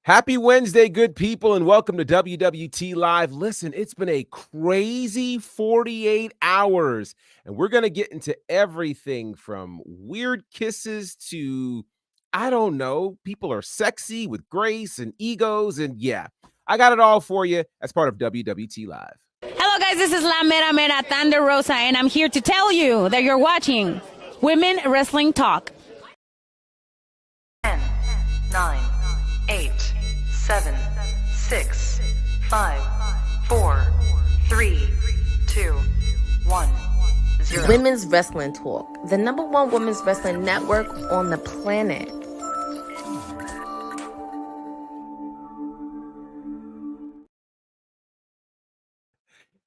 Happy Wednesday, good people, and welcome to WWT Live. Listen, it's been a crazy 48 hours, and we're going to get into everything from weird kisses to, I don't know, people are sexy with grace and egos, and yeah, I got it all for you as part of WWT Live. Hello, guys. This is La Mera Mera Thunder Rosa, and I'm here to tell you that you're watching Women Wrestling Talk. 10, 9, 8, 7, 6, 5, 4, 3, 2, 1, 0. Women's Wrestling Talk, the #1 women's wrestling network on the planet.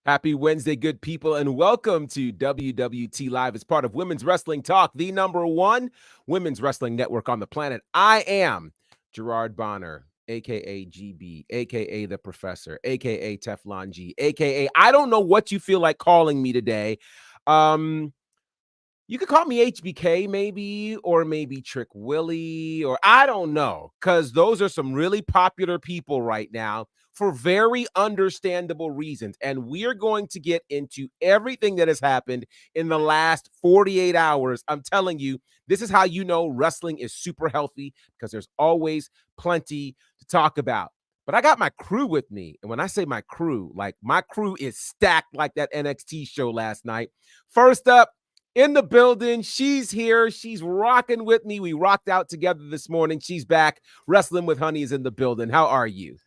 Happy Wednesday, good people, and welcome to WWT Live as part of Women's Wrestling Talk, the #1 women's wrestling network on the planet. I am Gerard Bonner, a.k.a. GB, a.k.a. The Professor, a.k.a. Teflon G, a.k.a. I don't know what you feel like calling me today. You could call me HBK maybe, or maybe Trick Willie, or I don't know, because those are some really popular people right now for very understandable reasons. And we're going to get into everything that has happened in the last 48 hours. I'm telling you, this is how you know wrestling is super healthy, because there's always plenty to talk about. But I got my crew with me. And when I say my crew, like my crew is stacked like that NXT show last night. First up, in the building, she's here. She's rocking with me. We rocked out together this morning. She's back. Wrestling with Honey is in the building. How are you?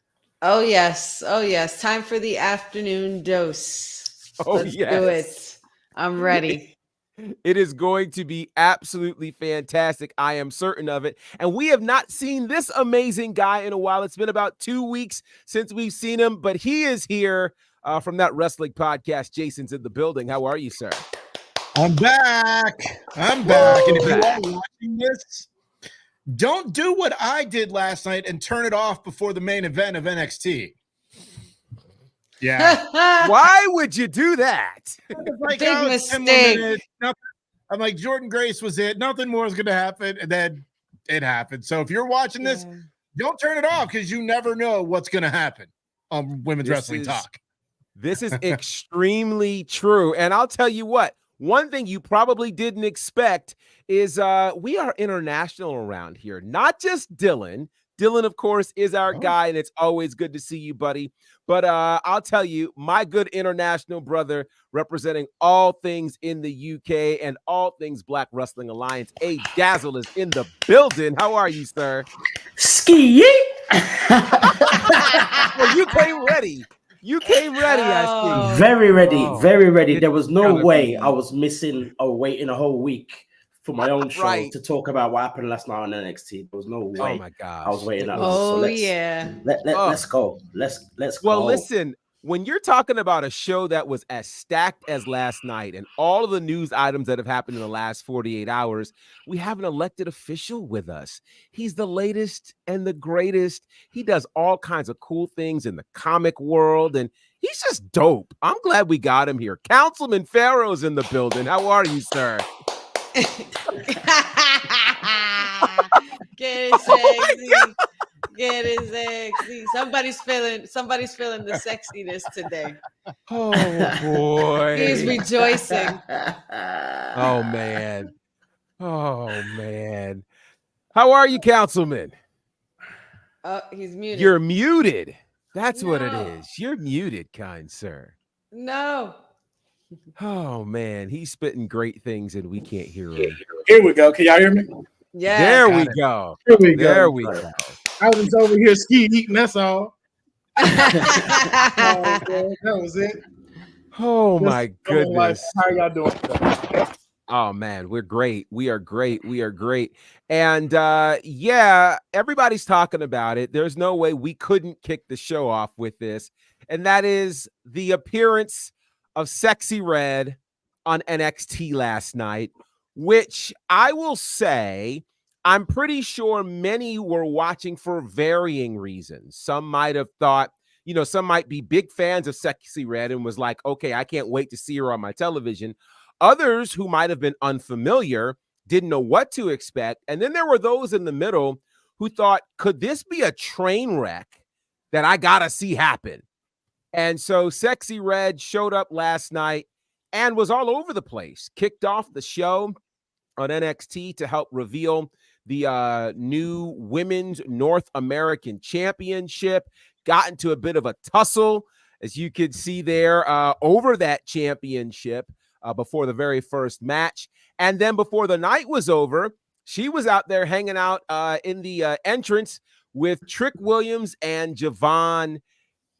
Oh, yes. Oh, yes. Time for the afternoon dose. Let's do it. I'm ready. It is going to be absolutely fantastic. I am certain of it. And we have not seen this amazing guy in a while. It's been about 2 weeks since we've seen him, but he is here from that wrestling podcast. Jason's in the building. How are you, sir? I'm back. And if you are watching this, don't do what I did last night and turn it off before the main event of NXT. Yeah. Why would you do that? Like, Big 10 more mistake. minutes, I'm like, Jordynne Grace was it. Nothing more is going to happen. And then it happened. So if you're watching this, don't turn it off, because you never know what's going to happen on Women's Wrestling Talk. This is extremely true. And I'll tell you what. One thing you probably didn't expect is we are international around here, not just Dylan. Dylan, of course, is our guy, and it's always good to see you, buddy. But I'll tell you, my good international brother representing all things in the UK and all things Black Wrestling Alliance, A Dazzle, is in the building. How are you, sir? Ski. Well, you came ready. You came ready, I see. Very ready, very ready. There was no way I was missing or waiting a whole week for my own show to talk about what happened last night on NXT. There was no way. Oh my gosh. I was waiting. Let's go. Let's go. Well, listen, when you're talking about a show that was as stacked as last night and all of the news items that have happened in the last 48 hours, we have an elected official with us. He's the latest and the greatest. He does all kinds of cool things in the comic world, and he's just dope. I'm glad we got him here. Councilman Pharaoh's in the building. How are you, sir? Get it sexy. Get it sexy. Somebody's feeling the sexiness today. Oh boy. He's rejoicing. Oh man. How are you, Councilman? Oh, he's muted. You're muted. That's what it is. You're muted, kind sir. No. Oh man, he's spitting great things and we can't hear him. Here we go. Can y'all hear me? Yeah. There we go. Here we go. There we go. I was over here ski eating. That's all. That was it. Oh my goodness. How y'all doing? Oh man, we're great. We are great. And yeah, everybody's talking about it. There's no way we couldn't kick the show off with this. And that is the appearance of Sexy Red on NXT last night, which I will say, I'm pretty sure many were watching for varying reasons. Some might have thought, some might be big fans of Sexy Red and was like, okay, I can't wait to see her on my television. Others who might have been unfamiliar didn't know what to expect. And then there were those in the middle who thought, could this be a train wreck that I gotta see happen? And so SEXYY Red showed up last night and was all over the place. Kicked off the show on NXT to help reveal the new Women's North American Championship. Got into a bit of a tussle, as you could see there, over that championship before the very first match. And then before the night was over, she was out there hanging out in the entrance with Trick Williams and Javon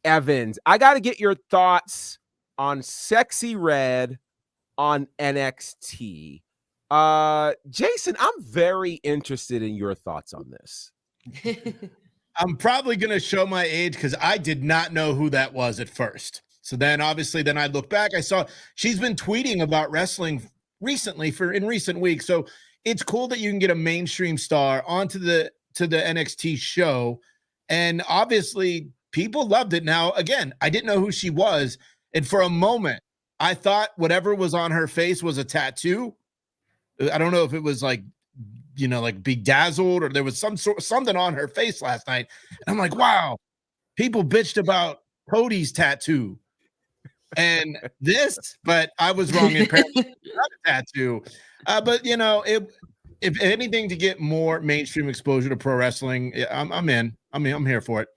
Evans. I got to get your thoughts on SEXYY Red on NXT. Jason, I'm very interested in your thoughts on this. I'm probably going to show my age because I did not know who that was at first. So then obviously then I look back, I saw she's been tweeting about wrestling recently in recent weeks. So it's cool that you can get a mainstream star onto the NXT show. And obviously people loved it. Now, again, I didn't know who she was. And for a moment, I thought whatever was on her face was a tattoo. I don't know if it was like, like bedazzled, or there was something on her face last night. And I'm like, wow, people bitched about Cody's tattoo and this, but I was wrong. Apparently not a tattoo. But if anything to get more mainstream exposure to pro wrestling, I'm in. I'm here for it.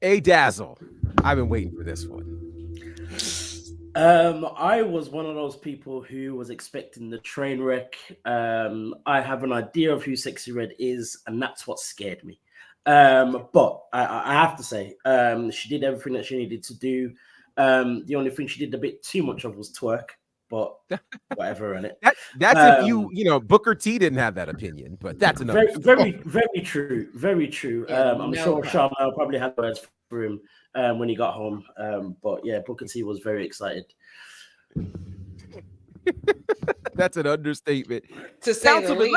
A Dazzle. I've been waiting for this one. I was one of those people who was expecting the train wreck. I have an idea of who SEXYY Red is, and that's what scared me. But I have to say, she did everything that she needed to do. The only thing she did a bit too much of was twerk, but whatever. In it. That's if Booker T didn't have that opinion, but that's another. Very true. Very true. I'm sure Sharma probably had words for him when he got home. But yeah, Booker T was very excited. That's an understatement. To say Councilman,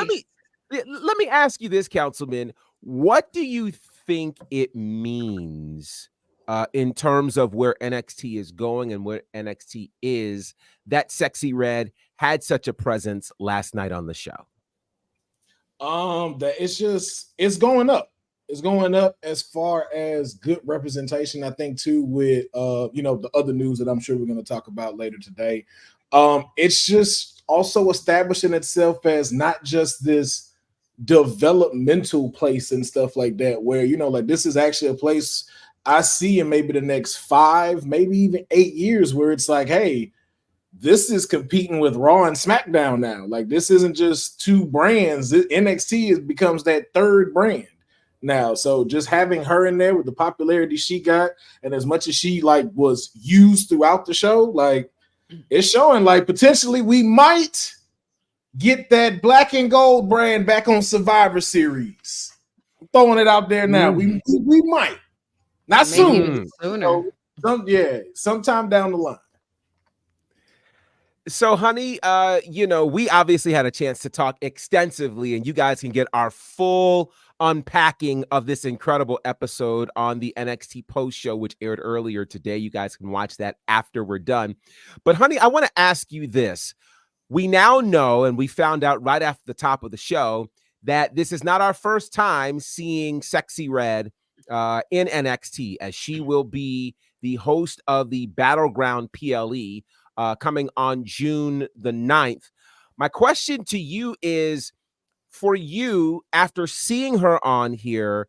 let me ask you this, Councilman. What do you think it means in terms of where NXT is going and where NXT is that SEXYY Red had such a presence last night on the show? That it's going up. It's going up as far as good representation. I think too with the other news that I'm sure we're going to talk about later today. It's just also establishing itself as not just this developmental place and stuff like that, where this is actually a place I see in maybe the next 5, maybe even 8 years, where it's like, hey, this is competing with Raw and SmackDown now. Like, this isn't just two brands. NXT becomes that third brand now. So just having her in there with the popularity she got, and as much as she was used throughout the show, it's showing potentially we might get that black and gold brand back on Survivor Series. I'm throwing it out there now. We might. Not soon. Sooner. Sometime down the line. So, honey, we obviously had a chance to talk extensively, and you guys can get our full unpacking of this incredible episode on the NXT post show, which aired earlier today. You guys can watch that after we're done. But, honey, I want to ask you this. We now know, and we found out right after the top of the show, that this is not our first time seeing SEXYY Red in NXT, as she will be the host of the Battleground PLE coming on June the 9th. My question to you is, for you, after seeing her on here,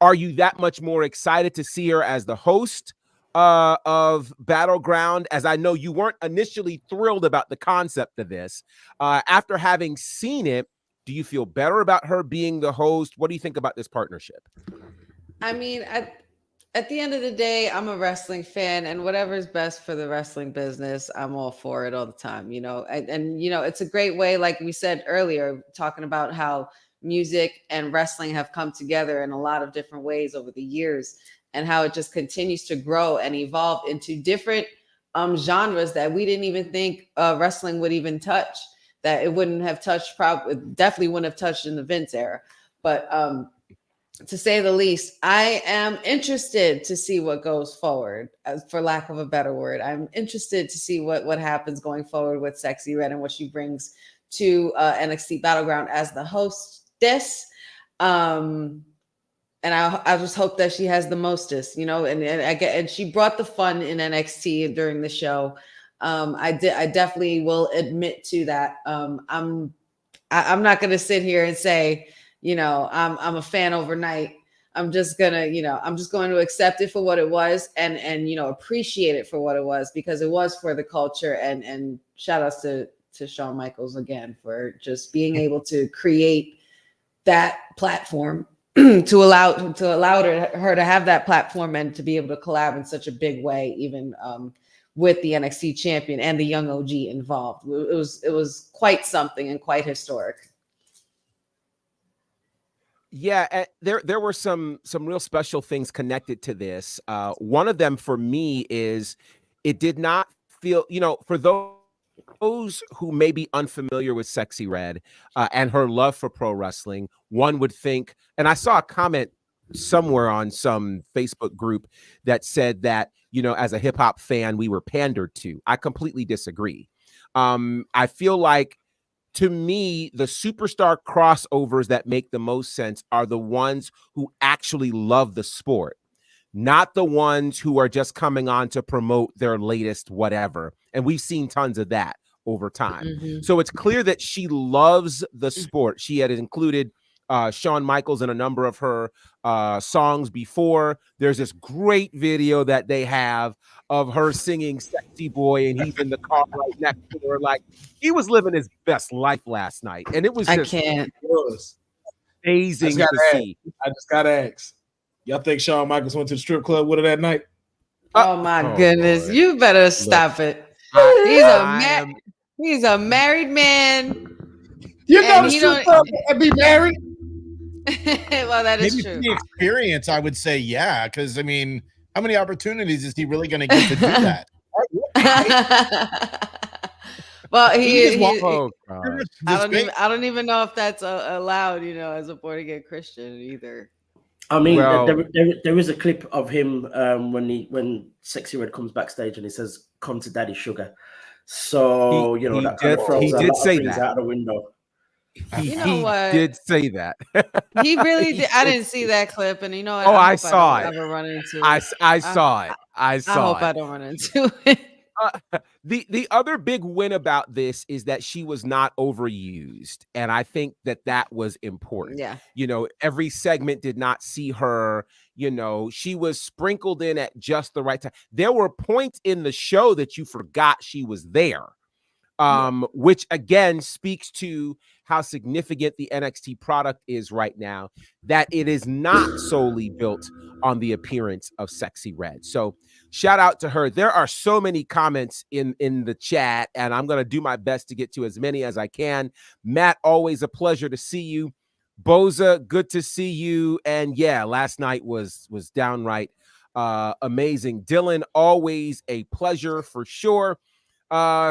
are you that much more excited to see her as the host of Battleground? As I know you weren't initially thrilled about the concept of this. After having seen it, do you feel better about her being the host? What do you think about this partnership? I mean, at the end of the day, I'm a wrestling fan, and whatever's best for the wrestling business, I'm all for it all the time, and it's a great way, like we said earlier, talking about how music and wrestling have come together in a lot of different ways over the years, and how it just continues to grow and evolve into different genres that we didn't even think wrestling would even touch, that it wouldn't have touched, definitely wouldn't have touched in the Vince era. But to say the least, I am interested to see what goes forward, for lack of a better word. I'm interested to see what happens going forward with SEXYY Red and what she brings to NXT Battleground as the host this. And I just hope that she has the mostest, you know, and she brought the fun in NXT during the show. I definitely will admit to that. I'm not going to sit here and say, you know, I'm a fan overnight. I'm just going to accept it for what it was and, you know, appreciate it for what it was, because it was for the culture. And shout outs to Shawn Michaels again for just being able to create that platform to allow her to have that platform and to be able to collab in such a big way, even with the NXT champion and the young OG involved. It was quite something and quite historic. Yeah, there were some real special things connected to this. One of them for me is it did not feel, you know, for those who may be unfamiliar with SEXYY Red and her love for pro wrestling, one would think, and I saw a comment somewhere on some Facebook group that said that, you know, as a hip hop fan, we were pandered to. I completely disagree. I feel like, to me, the superstar crossovers that make the most sense are the ones who actually love the sport, not the ones who are just coming on to promote their latest whatever. And we've seen tons of that over time. Mm-hmm. So it's clear that she loves the sport. She had included Shawn Michaels in a number of her songs before. There's this great video that they have of her singing Sexy Boy, and he's in the car right next to her. Like, he was living his best life last night. And it was just amazing to see. I just got to ask. Y'all think Shawn Michaels went to the strip club with her that night? Oh my goodness. Boy. You better stop it. He's a married man. You know the strip club and be married? Well, that is maybe true. For the experience, I would say, yeah, because I mean, how many opportunities is he really going to get to do that? Well, I don't even know if that's allowed, you know, as a born again Christian either. I mean, there is a clip of him when SEXYY Red comes backstage and he says, "Come to Daddy Sugar." So you know he did say that out the window. He did say that. He really did. I didn't see that clip, and you know, I saw it. Ever run into it. I saw it. I hope I don't run into it. The other big win about this is that she was not overused, and I think that was important. Yeah, you know, every segment did not see her. You know, she was sprinkled in at just the right time. There were points in the show that you forgot she was there, which again speaks to how significant the NXT product is right now, that it is not solely built on the appearance of SEXYY Red. So shout out to her. There are so many comments in the chat, and I'm going to do my best to get to as many as I can. Matt, always a pleasure to see you. Boza, good to see you. And yeah, last night was downright amazing. Dylan, always a pleasure for sure.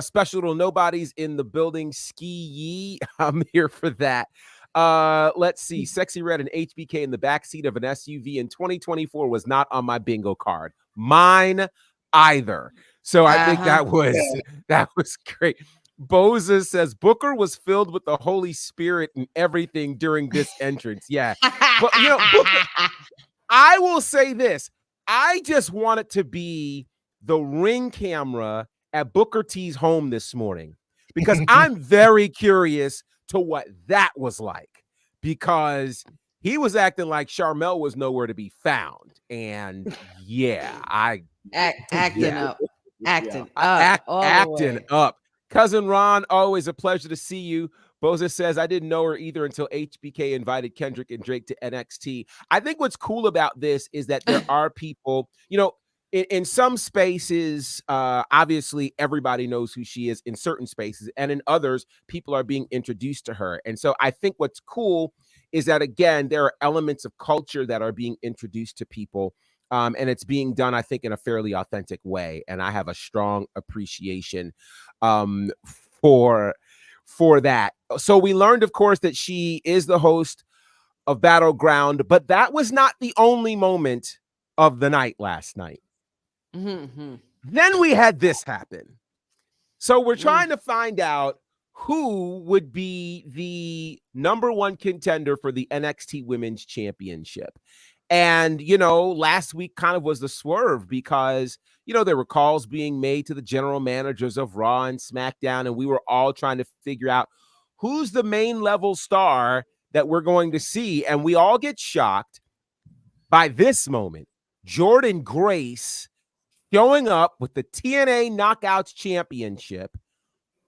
Special little nobodies in the building. SEXYY, I'm here for that. Let's see. SEXYY Red and HBK in the backseat of an SUV in 2024 was not on my bingo card. Mine either. So I think that was great. Boza says Booker was filled with the Holy Spirit and everything during this entrance. Yeah. But you know, Booker, I will say this. I just want it to be the ring camera at Booker T's home this morning, because I'm very curious to what that was like, because he was acting like Sharmell was nowhere to be found. And yeah, acting up. Cousin Ron, always a pleasure to see you. Boza says, I didn't know her either until HBK invited Kendrick and Drake to NXT. I think what's cool about this is that there are people, you know, in some spaces, obviously everybody knows who she is in certain spaces, and in others, people are being introduced to her. And so I think what's cool is that, again, there are elements of culture that are being introduced to people, and it's being done, I think, in a fairly authentic way. And I have a strong appreciation for that. So we learned, of course, that she is the host of Battleground, but that was not the only moment of the night last night. Mm-hmm. Then we had this happen. So we're trying to find out who would be the number one contender for the NXT Women's Championship. And, last week kind of was the swerve because, there were calls being made to the general managers of Raw and SmackDown, and we were all trying to figure out who's the main level star that we're going to see. And we all get shocked by this moment. Jordynne Grace showing up with the TNA Knockouts Championship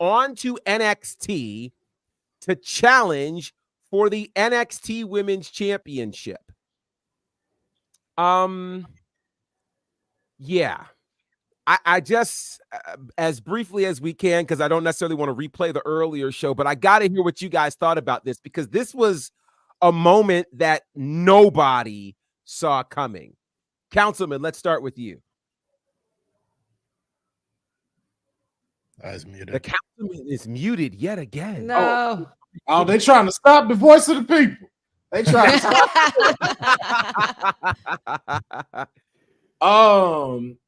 onto NXT to challenge for the NXT Women's Championship. Yeah. I just, as briefly as we can, because I don't necessarily want to replay the earlier show, but I got to hear what you guys thought about this, because this was a moment that nobody saw coming. Councilman, let's start with you. The councilman is muted yet again. No. Oh, they trying to stop the voice of the people. They trying to stop.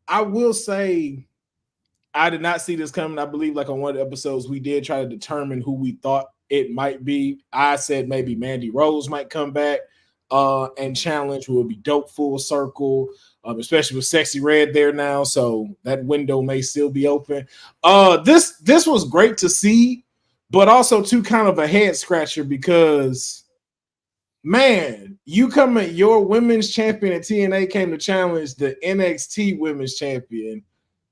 I will say I did not see this coming. I believe like on one of the episodes, we did try to determine who we thought it might be. I said maybe Mandy Rose might come back and challenge, who would be dope full circle, especially with Sexy Red there now. So that window may still be open. This was great to see, but also too kind of a head scratcher because, man, your women's champion at TNA came to challenge the NXT women's champion.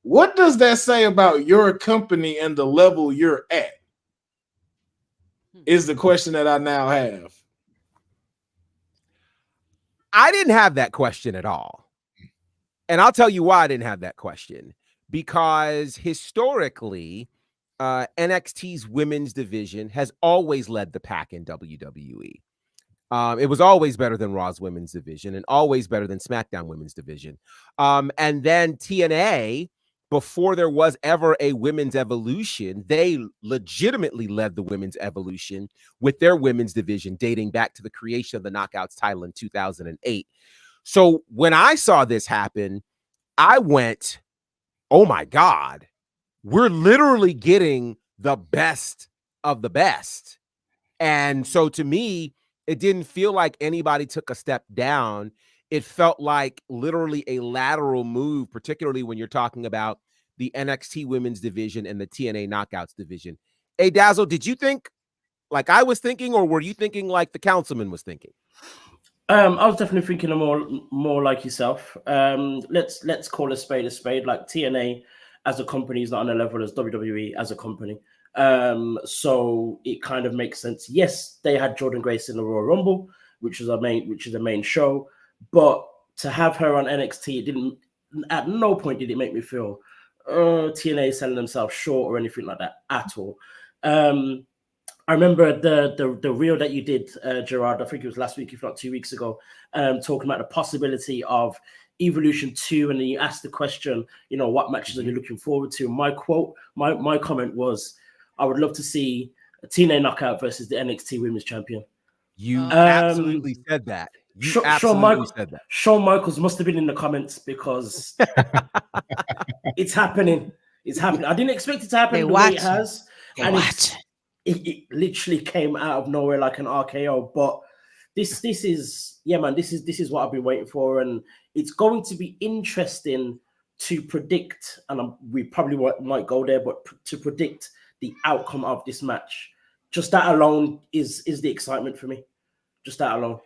What does that say about your company and the level you're at? Is the question that I now have. I didn't have that question at all. And I'll tell you why I didn't have that question. Because historically, NXT's women's division has always led the pack in WWE. It was always better than Raw's women's division and always better than SmackDown women's division. And then TNA, before there was ever a women's evolution, they legitimately led the women's evolution with their women's division dating back to the creation of the Knockouts title in 2008. So when I saw this happen, I went, oh my God, we're literally getting the best of the best. And so to me, it didn't feel like anybody took a step down. It felt like literally a lateral move, particularly when you're talking about the NXT women's division and the TNA Knockouts division. Hey, Dazzle, did you think like I was thinking, or were you thinking like the councilman was thinking? I was definitely thinking more like yourself. Let's call a spade a spade. Like TNA as a company is not on a level as WWE as a company. So it kind of makes sense. Yes, they had Jordynne Grace in the Royal Rumble, which is a main show, but to have her on NXT, it didn't. At no point did it make me feel TNA is selling themselves short or anything like that at all. I remember the reel that you did, Gerard. I think it was last week, if not 2 weeks ago, talking about the possibility of Evolution 2, and then you asked the question, what matches are you looking forward to? My comment was, I would love to see a TNA Knockout versus the NXT Women's Champion. You absolutely said that. You absolutely said that. Shawn Michaels must have been in the comments because it's happening. It's happening. I didn't expect it to happen the way it has. It literally came out of nowhere like an RKO. But this is what I've been waiting for, and it's going to be interesting to predict. And we probably might go there, but to predict the outcome of this match, just that alone is the excitement for me. Just that alone.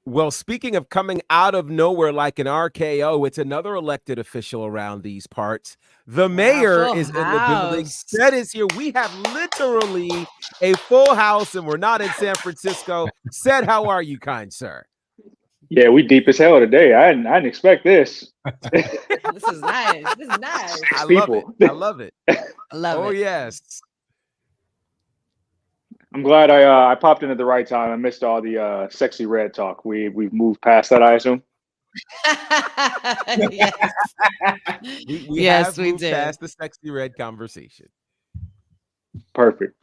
Well, speaking of coming out of nowhere like an RKO, it's another elected official around these parts. The mayor is in the building. Seth is here. We have literally a full house, and we're not in San Francisco. Seth, how are you, kind sir? Yeah, we deep as hell today. I didn't expect this. This is nice. This is nice. I love it. I love it. Oh, yes. I'm glad I popped in at the right time. I missed all the sexy red talk. We've moved past that, I assume. Yes. We have moved past the sexy red conversation. Perfect.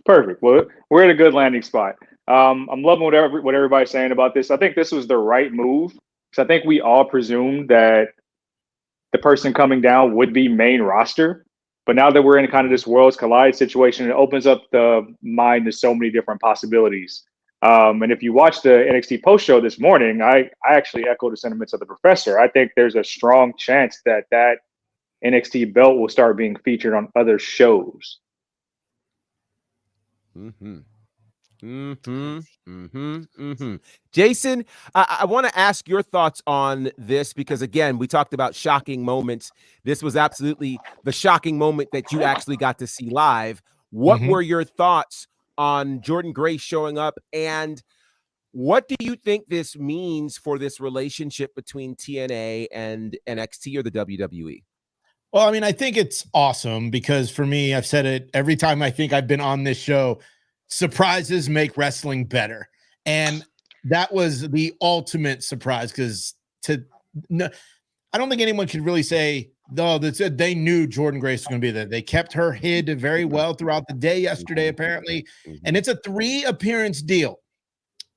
Well, we're at a good landing spot. I'm loving what everybody's saying about this. I think this was the right move, because I think we all presumed that the person coming down would be main roster. But now that we're in kind of this worlds collide situation, it opens up the mind to so many different possibilities. And if you watch the NXT post show this morning, I actually echo the sentiments of the professor. I think there's a strong chance that NXT belt will start being featured on other shows. Jason, I want to ask your thoughts on this because, again, we talked about shocking moments. This was absolutely the shocking moment that you actually got to see live. What were your thoughts on Jordynne Grace showing up, and what do you think this means for this relationship between TNA and NXT or the WWE? Well, I mean, I think it's awesome because for me, I've said it every time I think I've been on this show, surprises make wrestling better. And that was the ultimate surprise because I don't think anyone could really say, no, they knew Jordynne Grace was going to be there. They kept her hid very well throughout the day yesterday, apparently. And it's a 3-appearance deal.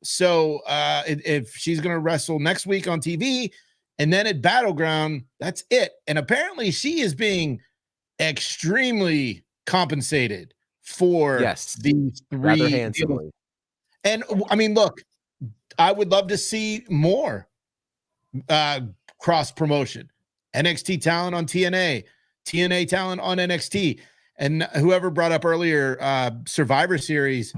So if she's going to wrestle next week on TV and then at Battleground, that's it. And apparently she is being extremely compensated for these 3 deals. And I mean, look, I would love to see more cross promotion. NXT talent on TNA, TNA talent on NXT, and whoever brought up earlier Survivor Series.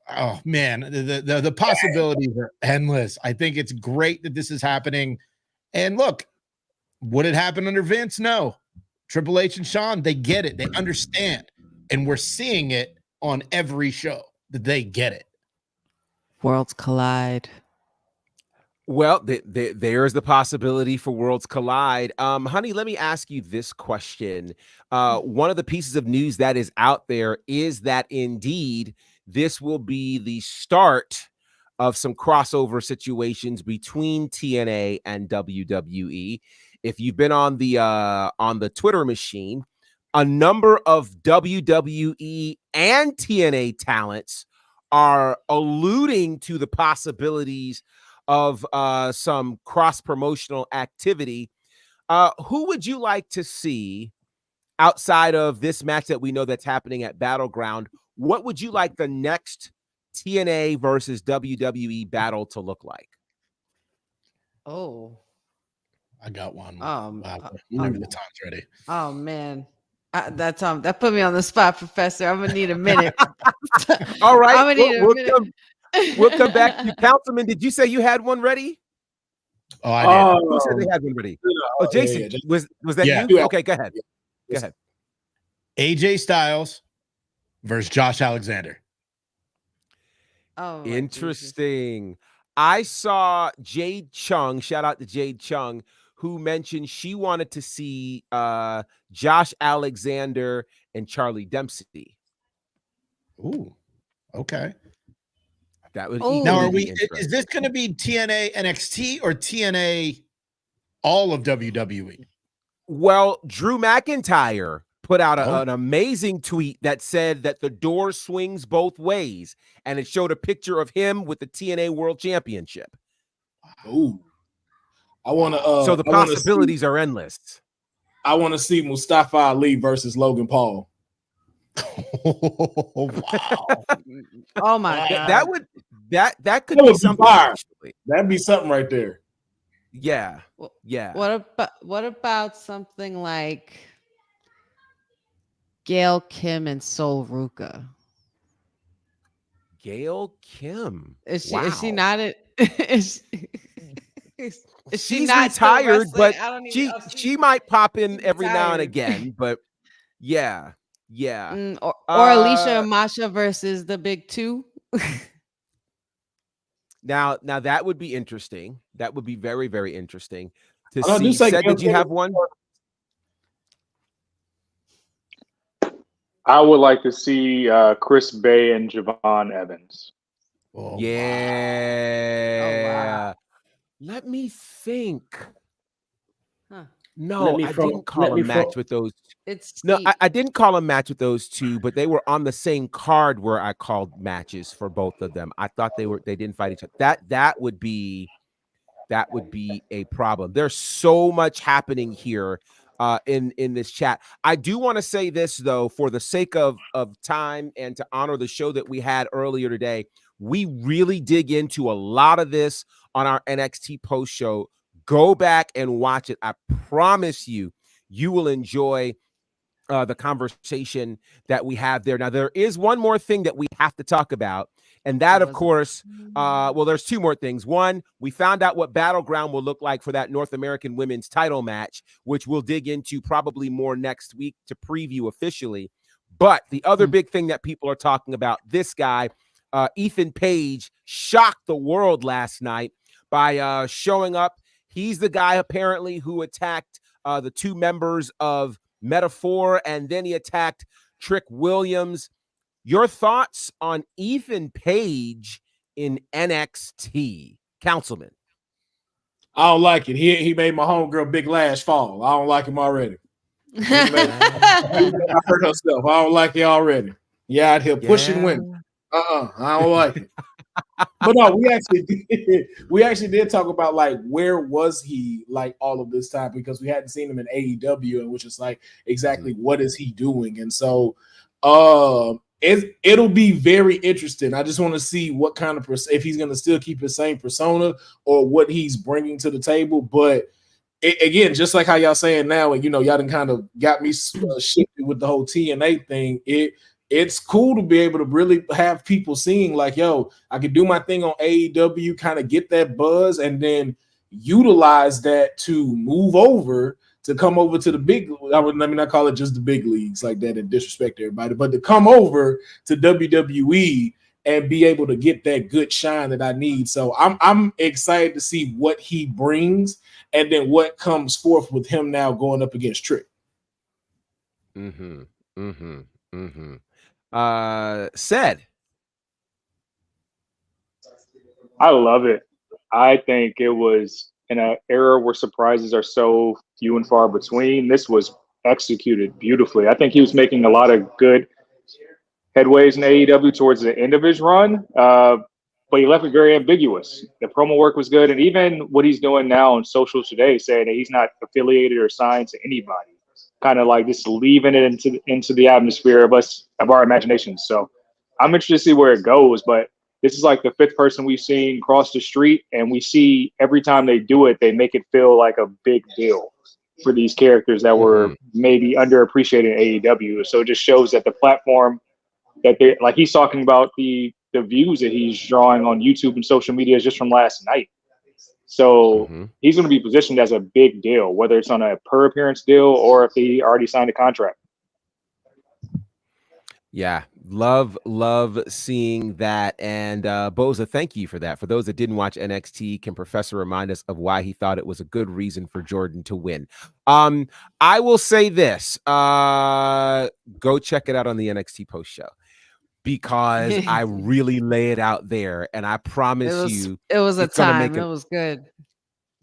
Oh man, the possibilities are endless. I think it's great that this is happening. And look, would it happen under Vince? No. Triple H and Shawn, they get it. They understand. And we're seeing it on every show that they get it. Worlds collide. Well, there's the possibility for Worlds Collide. Honey, let me ask you this question. One of the pieces of news that is out there is that indeed this will be the start of some crossover situations between TNA and WWE. If you've been on the Twitter machine, a number of WWE and TNA talents are alluding to the possibilities of some cross-promotional activity. Who would you like to see outside of this match that we know that's happening at Battleground? What would you like the next TNA versus WWE battle to look like? Oh, I got one. Whenever the time's ready. Oh man, that put me on the spot, Professor. I'm gonna need a minute. All right, I'm gonna need a minute. We'll come back to you. Councilman, did you say you had one ready? Oh, I did. Who said they had one ready? Oh, Jason, was that you? Okay, go ahead. Go ahead. AJ Styles versus Josh Alexander. Oh, interesting. I saw Jade Chung, shout out to Jade Chung, who mentioned she wanted to see Josh Alexander and Charlie Dempsey. Ooh, okay. That would now is this going to be TNA NXT or TNA all of WWE? Well, Drew McIntyre put out an amazing tweet that said that the door swings both ways, and it showed a picture of him with the TNA World Championship. Ooh, I want to. So the possibilities are endless. I want to see Mustafa Ali versus Logan Paul. Wow! Oh my God! That could be something. That'd be something right there. Yeah, yeah. What about something like Gail Kim and Sol Ruka? Gail Kim. Is she not it? Is She's retired, but she might pop in every now and again. But yeah. Or Alicia and Masha versus the Big Two. Now that would be interesting. That would be very, very interesting to see. Did you have one? I would like to see Chris Bay and Javon Evans. Oh, yeah. Oh, wow. Let me think. Huh. No, I didn't call a match with those. I didn't call a match with those two, but they were on the same card where I called matches for both of them. I thought they didn't fight each other. That would be a problem. There's so much happening here in this chat. I do want to say this though, for the sake of time and to honor the show that we had earlier today. We really dig into a lot of this on our NXT post show. Go back and watch it. I promise you, you will enjoy the conversation that we have there. Now, there is one more thing that we have to talk about, and that, of course, well, there's two more things. One, we found out what Battleground will look like for that North American women's title match, which we'll dig into probably more next week to preview officially. But the other big thing that people are talking about, this guy, Ethan Page, shocked the world last night by showing up. He's the guy apparently who attacked the two members of Metaphor, and then he attacked Trick Williams. Your thoughts on Ethan Page in NXT, Councilman? I don't like it. He made my homegirl Big Lash fall. I don't like him already. I hurt herself. I don't like it already. Yeah, out here pushing women. I don't like it. But no, we actually did talk about like where was he like all of this time, because we hadn't seen him in AEW, and which is like exactly what is he doing. And so it'll be very interesting. I just want to see what kind of if he's going to still keep his same persona or what he's bringing to the table. But again, just like how y'all saying now, and y'all done kind of got me shifted with the whole TNA thing. It's cool to be able to really have people seeing like, yo, I can do my thing on AEW, kind of get that buzz, and then utilize that to move over to come over to the big. Let me not call it just the big leagues like that and disrespect everybody, but to come over to WWE and be able to get that good shine that I need. So I'm excited to see what he brings, and then what comes forth with him now going up against Trick. Said. I love it. I think it was in an era where surprises are so few and far between. This was executed beautifully. I think he was making a lot of good headways in AEW towards the end of his run, but he left it very ambiguous. The promo work was good, and even what he's doing now on social today, saying that he's not affiliated or signed to anybody, kind of like just leaving it into the atmosphere of our imaginations. So I'm interested to see where it goes, but this is like the fifth person we've seen cross the street, and we see every time they do it, they make it feel like a big deal for these characters that were maybe underappreciated in AEW. So it just shows that the platform that they like, he's talking about the views that he's drawing on YouTube and social media just from last night. So he's going to be positioned as a big deal, whether it's on a per appearance deal or if he already signed a contract. Yeah, love seeing that. And Boza, thank you for that. For those that didn't watch NXT, can Professor remind us of why he thought it was a good reason for Jordynne to win? I will say this, go check it out on the NXT post show, because I really lay it out there, and I promise it was a time. It was good.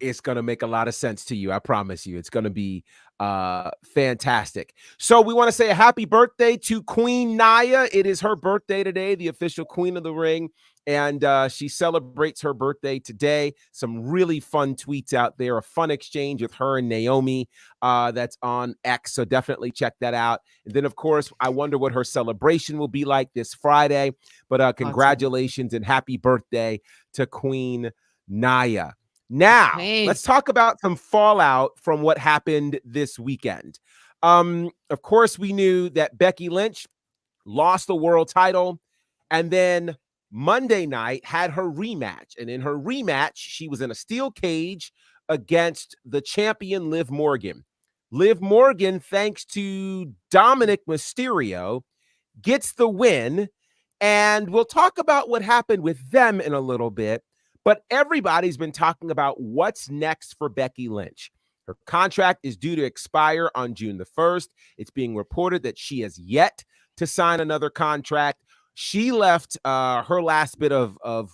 It's going to make a lot of sense to you. I promise you. It's going to be fantastic. So we want to say a happy birthday to Queen Nia. It is her birthday today, the official Queen of the Ring, and she celebrates her birthday today. Some really fun tweets out there, a fun exchange with her and Naomi that's on X, so definitely check that out. And then, of course, I wonder what her celebration will be like this Friday, but congratulations and happy birthday to Queen Nia. Now, let's talk about some fallout from what happened this weekend. Of course, we knew that Becky Lynch lost the world title, and then Monday night had her rematch. And in her rematch, she was in a steel cage against the champion, Liv Morgan. Liv Morgan, thanks to Dominic Mysterio, gets the win. And we'll talk about what happened with them in a little bit. But everybody's been talking about what's next for Becky Lynch. Her contract is due to expire on June the 1st. It's being reported that she has yet to sign another contract. She left her last bit of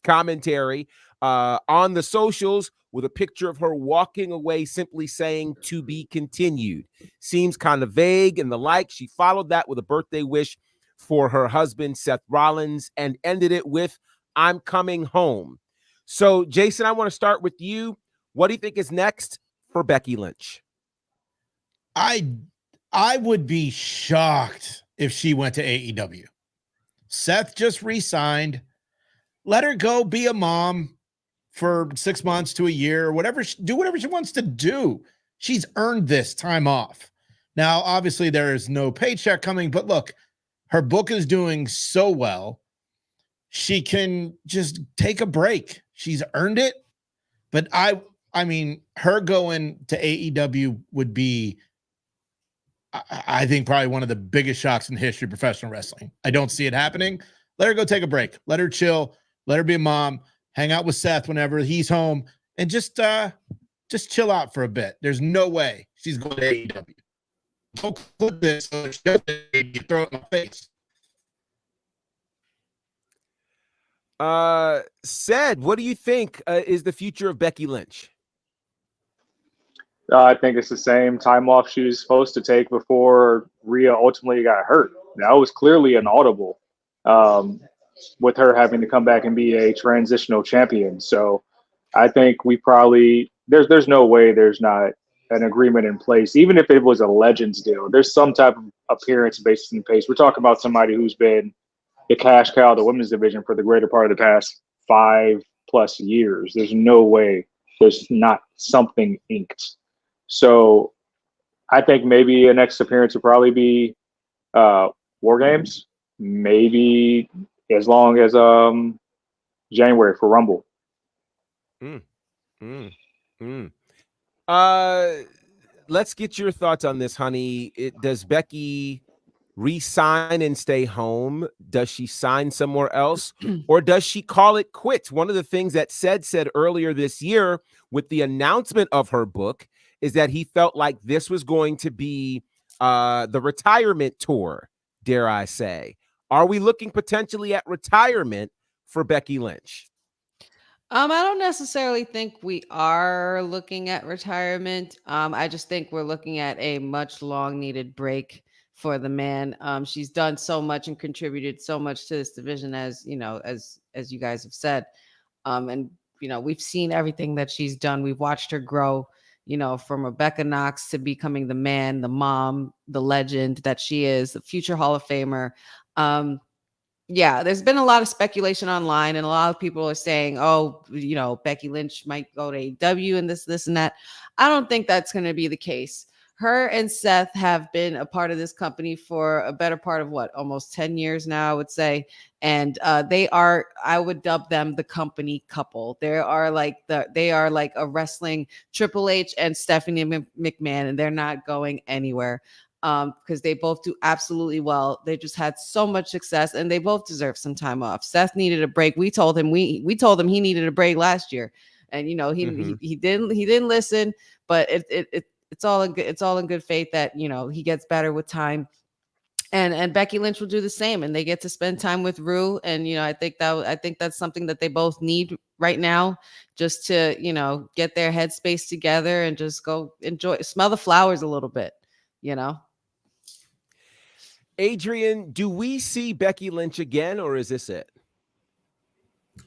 commentary on the socials with a picture of her walking away, simply saying "to be continued." Seems kind of vague and the like. She followed that with a birthday wish for her husband, Seth Rollins, and ended it with "I'm coming home." So, Jason, I want to start with you. What do you think is next for Becky Lynch? I would be shocked if she went to AEW. Seth just re-signed. Let her go be a mom for 6 months to a year, or whatever. Do whatever she wants to do. She's earned this time off. Now, obviously, there is no paycheck coming, but look, her book is doing so well. She can just take a break. She's earned it. But I mean, her going to AEW would be, I think, probably one of the biggest shocks in the history of professional wrestling. I don't see it happening. Let her go take a break. Let her chill. Let her be a mom. Hang out with Seth whenever he's home, and just chill out for a bit. There's no way she's going to AEW. Don't clip this so she doesn't throw it in my face. Said, what do you think is the future of Becky Lynch? I think it's the same time off she was supposed to take before Rhea ultimately got hurt. That was clearly an audible, with her having to come back and be a transitional champion. So I think we probably there's no way there's not an agreement in place, even if it was a Legends deal. There's some type of appearance based in pace. We're talking about somebody who's been the cash cow of the women's division for the greater part of the past 5+ years. There's no way there's not something inked. So I think maybe a next appearance would probably be War Games, maybe as long as January for Rumble. Let's get your thoughts on this, honey. Does Becky re-sign and stay home? Does she sign somewhere else, or does she call it quits? One of the things that said earlier this year with the announcement of her book is that he felt like this was going to be the retirement tour, dare I say. Are we looking potentially at retirement for Becky Lynch? I don't necessarily think we are looking at retirement. I just think we're looking at a much long needed break for the man. She's done so much and contributed so much to this division, as you know, as you guys have said. And you know, we've seen everything that she's done. We've watched her grow, you know, from Rebecca Knox to becoming the man, the mom, the legend that she is, the future Hall of Famer. Yeah, there's been a lot of speculation online, and a lot of people are saying, oh, you know, Becky Lynch might go to AEW and this and that. I don't think that's going to be the case. Her and Seth have been a part of this company for a better part of almost 10 years now, I would say. And they are, I would dub them the company couple. They are like a wrestling Triple H and Stephanie McMahon, and they're not going anywhere. Because they both do absolutely well. They just had so much success, and they both deserve some time off. Seth needed a break. We told him we told him he needed a break last year, and you know he didn't listen. But it's all in good faith that, you know, he gets better with time, and Becky Lynch will do the same, and they get to spend time with Rue. And you know, I think that's something that they both need right now, just to, you know, get their headspace together and just go smell the flowers a little bit, you know. Adrian, do we see Becky Lynch again, or is this it?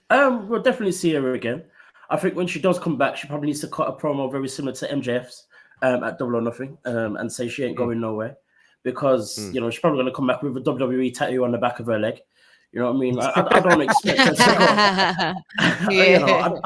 We'll definitely see her again. I think when she does come back, she probably needs to cut a promo very similar to MJF's at Double or Nothing, and say she ain't going nowhere, because you know, she's probably going to come back with a WWE tattoo on the back of her leg. You know what I mean? I don't expect her to go. You know,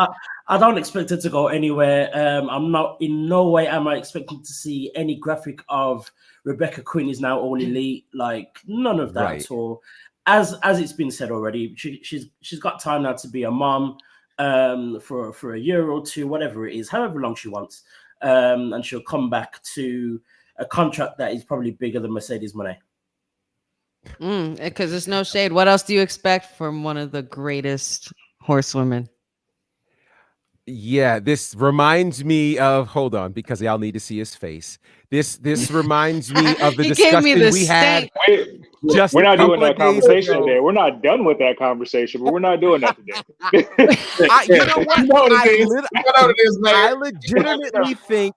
I don't expect her to go anywhere. I'm not, in no way am I expecting to see any graphic of Rebecca Quinn is now all elite. Like, none of that at all. As it's been said already, she's got time now to be a mom for a year or two, whatever it is, however long she wants, and she'll come back to a contract that is probably bigger than Mercedes Moné. Because there's no shade. What else do you expect from one of the greatest horsewomen? Yeah, this reminds me of, hold on, because y'all need to see his face. This reminds me of the discussion we had. We're not doing that conversation today. We're not done with that conversation, but we're not doing that today. You know what? I legitimately think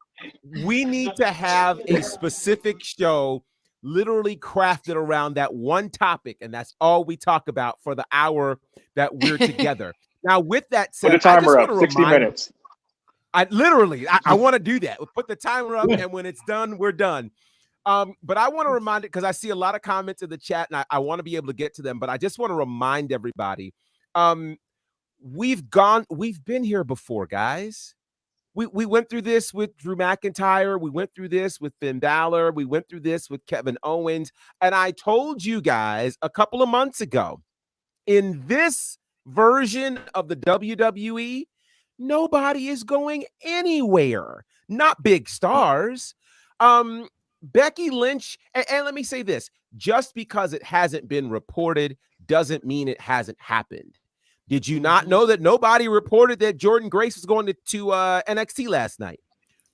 we need to have a specific show literally crafted around that one topic, and that's all we talk about for the hour that we're together. Now, with that said, put a timer up, 60 minutes. I want to do that. We'll put the timer up, and when it's done, we're done. But I want to remind it because I see a lot of comments in the chat, and I want to be able to get to them. But I just want to remind everybody, we've been here before, guys. We went through this with Drew McIntyre. We went through this with Finn Balor. We went through this with Kevin Owens. And I told you guys a couple of months ago, in this version of the WWE, nobody is going anywhere. Not big stars. Becky Lynch, and let me say this, just because it hasn't been reported doesn't mean it hasn't happened. Did you not know that nobody reported that Jordynne Grace was going to NXT last night?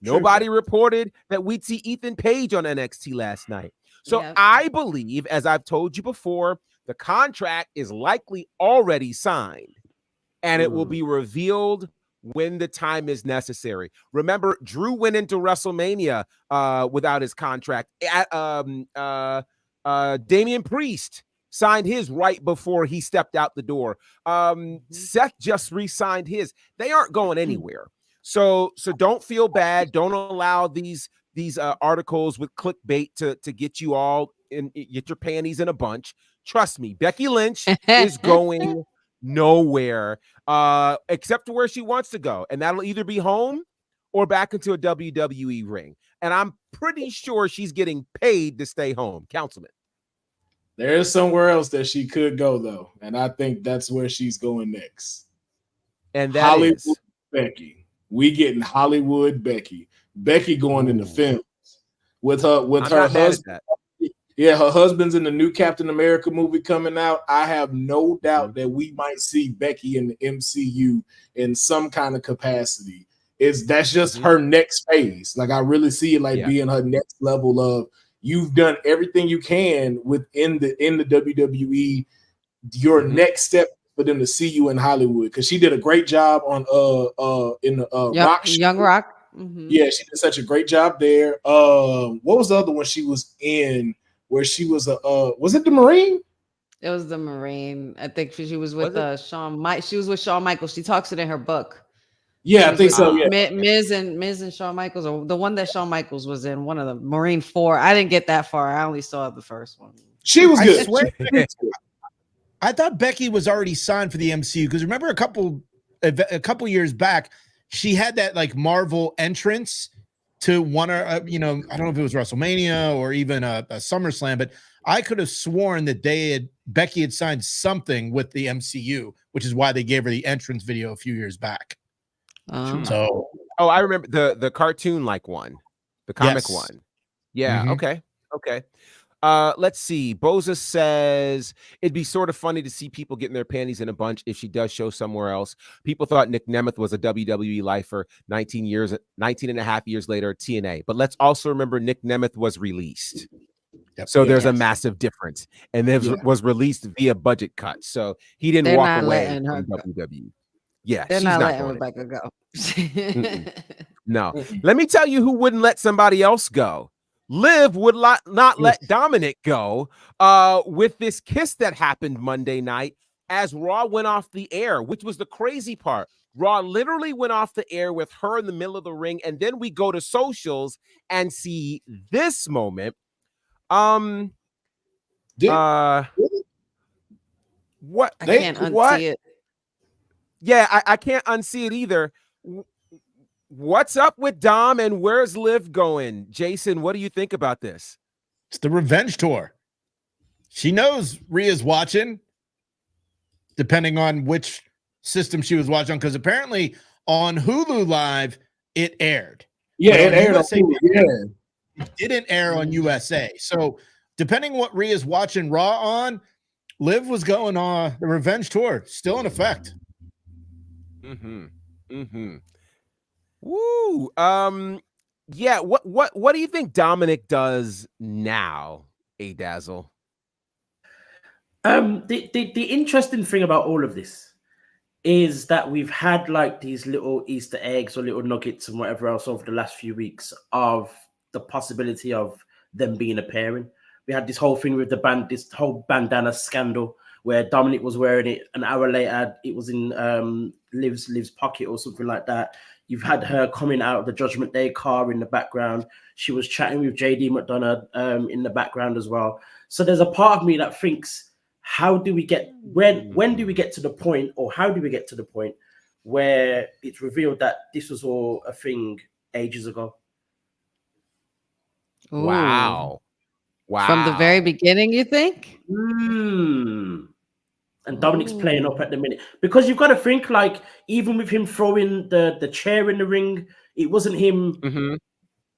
Nobody reported that we'd see Ethan Page on NXT last night. So I believe, as I've told you before, the contract is likely already signed, and it will be revealed when the time is necessary. Remember, Drew went into WrestleMania without his contract. Damian Priest signed his right before he stepped out the door. Seth just re-signed his. They aren't going anywhere. So don't feel bad. Don't allow these articles with clickbait to get you all get your panties in a bunch. Trust me, Becky Lynch is going nowhere except to where she wants to go, and that'll either be home or back into a WWE ring. And I'm pretty sure she's getting paid to stay home. Councilman. There is somewhere else that she could go, though, and I think that's where she's going next. And that Hollywood is Becky. We getting Hollywood Becky. Becky going into films with her husband. Yeah, her husband's in the new Captain America movie coming out. I have no doubt that we might see Becky in the MCU in some kind of capacity. That's just her next phase. Like, I really see it like being her next level of, you've done everything you can in the WWE. Your next step for them to see you in Hollywood, because she did a great job on Young Rock. Yeah, she did such a great job there. What was the other one she was in where she was was it the Marine? It was the Marine. I think she was with Shawn. She was with Shawn Michaels. She talks it in her book. Yeah, I think so. Yeah, Miz and Shawn Michaels, or the one that Shawn Michaels was in, one of the Marine 4. I didn't get that far. I only saw the first one. She was good. I thought Becky was already signed for the MCU, because remember a couple years back, she had that like Marvel entrance to one or I don't know if it was WrestleMania or even a SummerSlam, but I could have sworn that Becky had signed something with the MCU, which is why they gave her the entrance video a few years back. I remember the cartoon like one, the comic one. Yeah. Okay. Let's see. Boza says it'd be sort of funny to see people getting their panties in a bunch if she does show somewhere else. People thought Nick Nemeth was a WWE lifer 19 and a half years later at TNA. But let's also remember Nick Nemeth was released. So there's a massive difference. And it was released via budget cut. So he didn't walk away from WWE. Yeah, they're she's not letting Rebecca go. No. Let me tell you who wouldn't let somebody else go. Liv would not let Dominic go with this kiss that happened Monday night as Raw went off the air, which was the crazy part. Raw literally went off the air with her in the middle of the ring, and then we go to socials and see this moment. What? I can't unsee it. Yeah, I can't unsee it either. What's up with Dom and where's Liv going? Jason, what do you think about this? It's the revenge tour. She knows Rhea's watching, depending on which system she was watching on, because apparently on Hulu Live, it aired. Yeah, it aired on USA, Hulu. It didn't air on USA. So depending what Rhea's watching Raw on, Liv was going on the revenge tour, still in effect. Woo. Yeah. What do you think Dominic does now, A-Dazzle? The interesting thing about all of this is that we've had like these little Easter eggs or little nuggets and whatever else over the last few weeks of the possibility of them being a pairing. We had this whole thing with this whole bandana scandal where Dominic was wearing it. An hour later, it was in Liv's pocket or something like that. You've had her coming out of the Judgment Day car in the background. She was chatting with JD McDonough in the background as well. So there's a part of me that thinks, how do we get, when do we get to the point, or how do we get to the point where it's revealed that this was all a thing ages ago? Ooh. Wow. From the very beginning, you think? And Dominic's playing up at the minute, because you've got to think, like, even with him throwing the chair in the ring, it wasn't him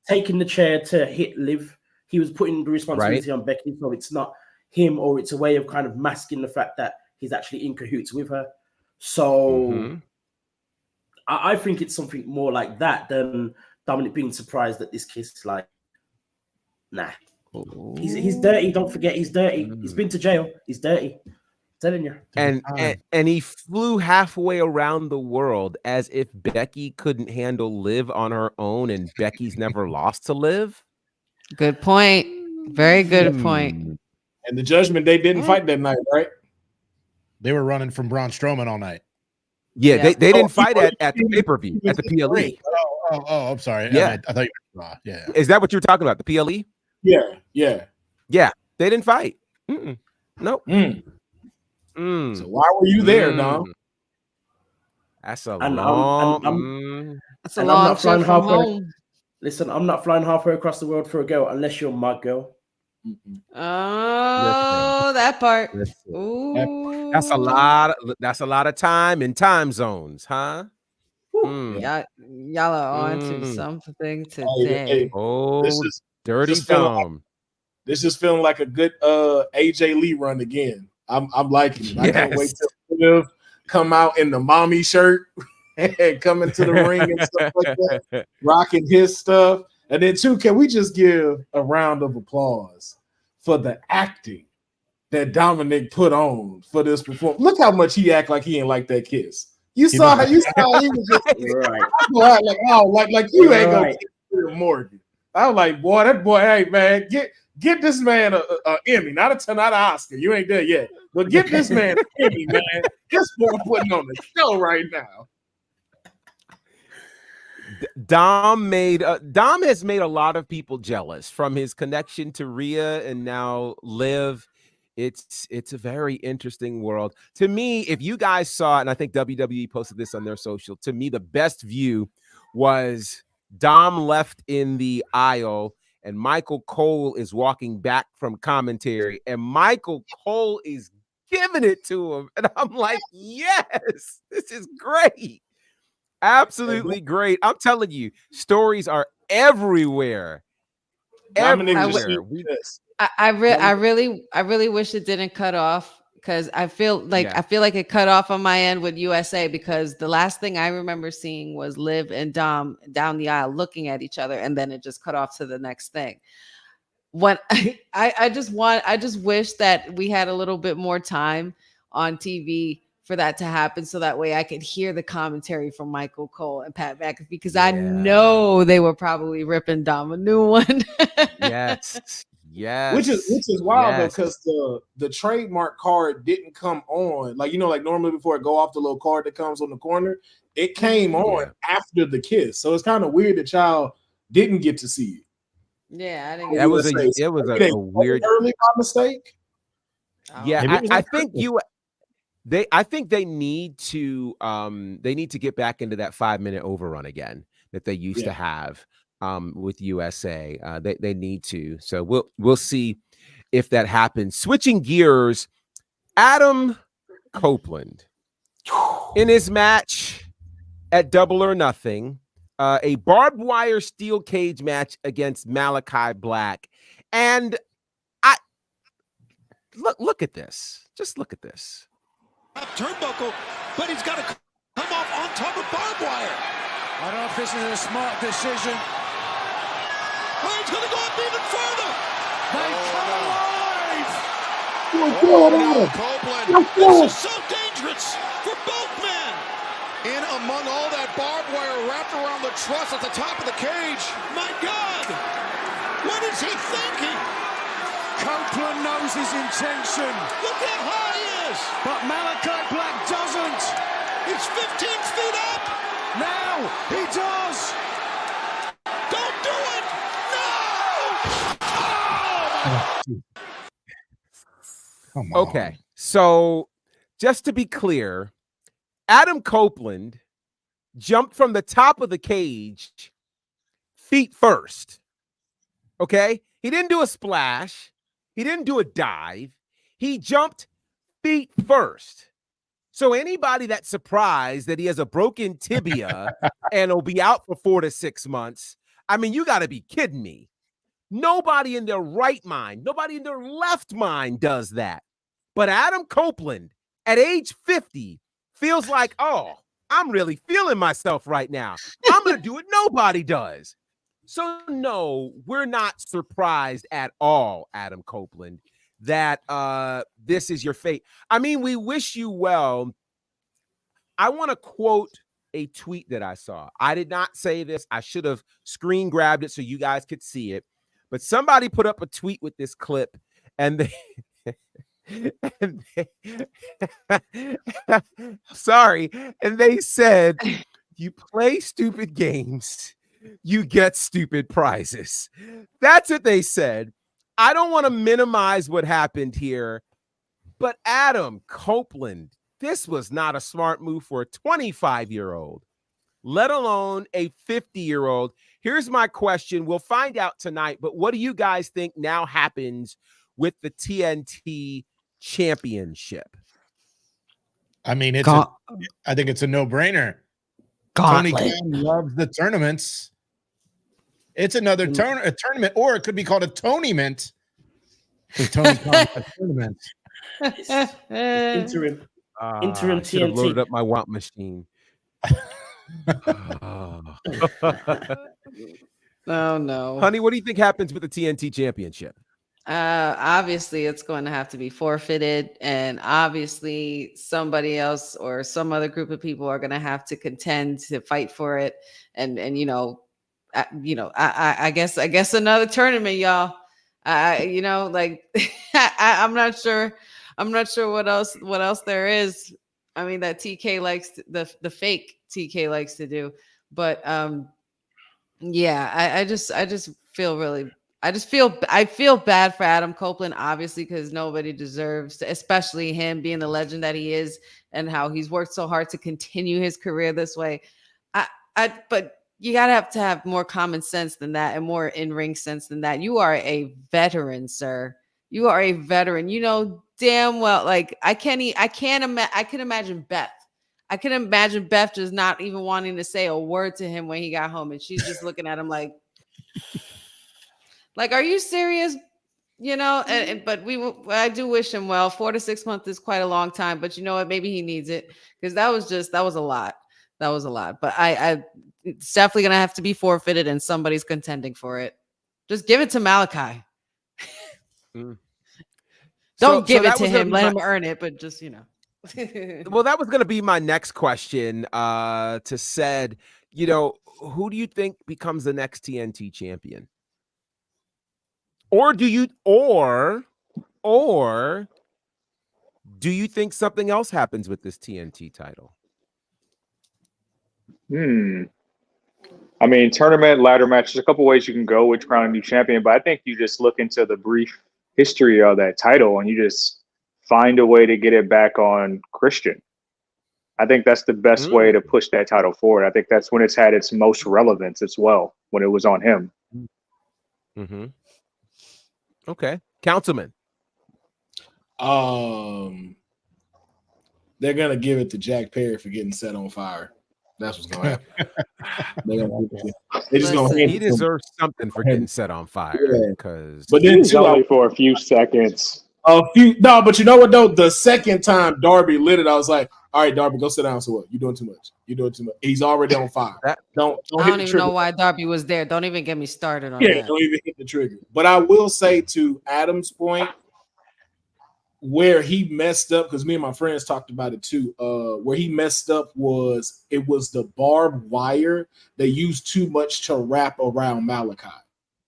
taking the chair to hit Liv. He was putting the responsibility on Becky, so it's not him, or it's a way of kind of masking the fact that he's actually in cahoots with her. So I think it's something more like that than Dominic being surprised at this kiss. Like, nah, he's dirty. Don't forget, he's dirty. He's been to jail. He's dirty. Telling you. And he flew halfway around the world as if Becky couldn't handle Liv on her own, and Becky's never lost to Liv. Good point. Very good point. And the Judgment Day didn't fight that night, right? They were running from Braun Strowman all night. Yeah, they didn't fight at the pay-per-view, at the PLE. Oh, I'm sorry. Yeah. I thought you were yeah. Is that what you were talking about? The PLE? Yeah. They didn't fight. Nope. So why were you there, Dom? That's a And long. That's a long trip from home. Listen, I'm not flying halfway across the world for a girl unless you're my girl. Oh, that part. Ooh. That's a lot of time in time zones, huh? Y'all are on to something today. This is dirty Dom. This is feeling like a good AJ Lee run again. I'm liking it. I can't wait till Liv come out in the mommy shirt and come into the ring and stuff like that, rocking his stuff. And then too, can we just give a round of applause for the acting that Dominic put on for this performance? Look how much he act like he ain't like that kiss. You saw how he was just like you ain't gonna kiss Morgan. I was like, boy, that boy, hey man, get this man a Emmy, not an Oscar. You ain't there yet, but get this man an Emmy, man. This boy putting on the show right now. Dom has made a lot of people jealous, from his connection to Rhea and now Liv. It's a very interesting world. To me, if you guys saw, and I think WWE posted this on their social, to me, the best view was Dom left in the aisle and Michael Cole is walking back from commentary, and Michael Cole is giving it to him. And I'm like, yes, this is great. Absolutely great. I'm telling you, stories are everywhere. I really wish it didn't cut off, because I feel like it cut off on my end with USA, because the last thing I remember seeing was Liv and Dom down the aisle looking at each other, and then it just cut off to the next thing. When I just wish that we had a little bit more time on TV for that to happen, so that way I could hear the commentary from Michael Cole and Pat McAfee, because I know they were probably ripping Dom a new one. Yes. Which is wild, because the trademark card didn't come on, like normally before it go off the little card that comes on the corner, it came on after the kiss. So it's kind of weird that y'all didn't get to see it. Yeah, I didn't. It was a weird early by mistake. Yeah, I think I think they need to get back into that 5-minute overrun again that they used to have with USA. They need to. So we'll see if that happens. Switching gears, Adam Copeland in his match at Double or Nothing, a barbed wire steel cage match against Malachi Black. And look at this. Just look at this. Turnbuckle, but he's got to come off on top of barbed wire. I don't know if this is a smart decision. Oh, he's going to go up even further. They come alive. Copeland. This is so dangerous for both men. In among all that barbed wire wrapped around the truss at the top of the cage. My God, what is he thinking? Copeland knows his intention. Look how high he is. But Malachi Black doesn't. He's 15 feet up. Now he does. Don't do it. No. Oh! Come on. Okay, so just to be clear, Adam Copeland jumped from the top of the cage feet first. Okay, he didn't do a splash. He didn't do a dive. He jumped feet first. So anybody that's surprised that he has a broken tibia and will be out for 4 to 6 months, I mean, you got to be kidding me. Nobody in their right mind, nobody in their left mind does that. But Adam Copeland at age 50 feels like, oh, I'm really feeling myself right now. I'm going to do what nobody does. So no, we're not surprised at all, Adam Copeland, that this is your fate. I mean, we wish you well. I want to quote a tweet that I saw. I did not say this. I should have screen grabbed it so you guys could see it. But somebody put up a tweet with this clip, and they sorry, and they said, you play stupid games, you get stupid prizes. That's what they said. I don't want to minimize what happened here, but Adam Copeland, this was not a smart move for a 25-year-old, let alone a 50-year-old. Here's my question. We'll find out tonight, but what do you guys think now happens with the TNT Championship? I mean, I think it's a no-brainer. Tony Khan loves the tournaments. It's another tournament, or it could be called a Tony-ment. Tony Khan tournament. Interim I should have TNT. loaded up my WAP machine. Oh no, Honey, what do you think happens with the TNT Championship? Obviously it's going to have to be forfeited, and obviously somebody else or some other group of people are going to have to contend to fight for it, and I guess another tournament, y'all. Like I'm not sure what else there is. I mean, that TK likes the fake TK likes to do, but yeah, I feel bad for Adam Copeland, obviously, because nobody deserves to, especially him being the legend that he is and how he's worked so hard to continue his career this way. But you gotta have more common sense than that and more in-ring sense than that. You are a veteran, sir. You are a veteran. You know damn well, like I can imagine Beth. I can imagine Beth just not even wanting to say a word to him when he got home, and she's just looking at him like, are you serious? You know, but I do wish him well. 4 to 6 months is quite a long time, but you know what? Maybe he needs it, because that was a lot. That was a lot. But it's definitely gonna have to be forfeited, and somebody's contending for it. Just give it to Malachi. Don't give it to him. Let him earn it, but just, Well, that was going to be my next question to said, who do you think becomes the next TNT champion? Or do you think something else happens with this TNT title? I mean, tournament, ladder match, there's a couple ways you can go with crowning a new champion, but I think you just look into the brief history of that title and you just find a way to get it back on Christian. I think that's the best way to push that title forward. I think that's when it's had its most relevance as well, when it was on him. Mm-hmm. Okay. Councilman. They're going to give it to Jack Perry for getting set on fire. That's what's going to happen. He deserves something for getting set on fire. But then he's only for a few seconds. But you know what though? The second time Darby lit it, I was like, "All right, Darby, go sit down." So what? You're doing too much. He's already on fire. I don't even know why Darby was there. Don't even get me started on that. Don't even hit the trigger. But I will say, to Adam's point, where he messed up, because me and my friends talked about it too. Where he messed up was the barbed wire they used too much to wrap around Malachi.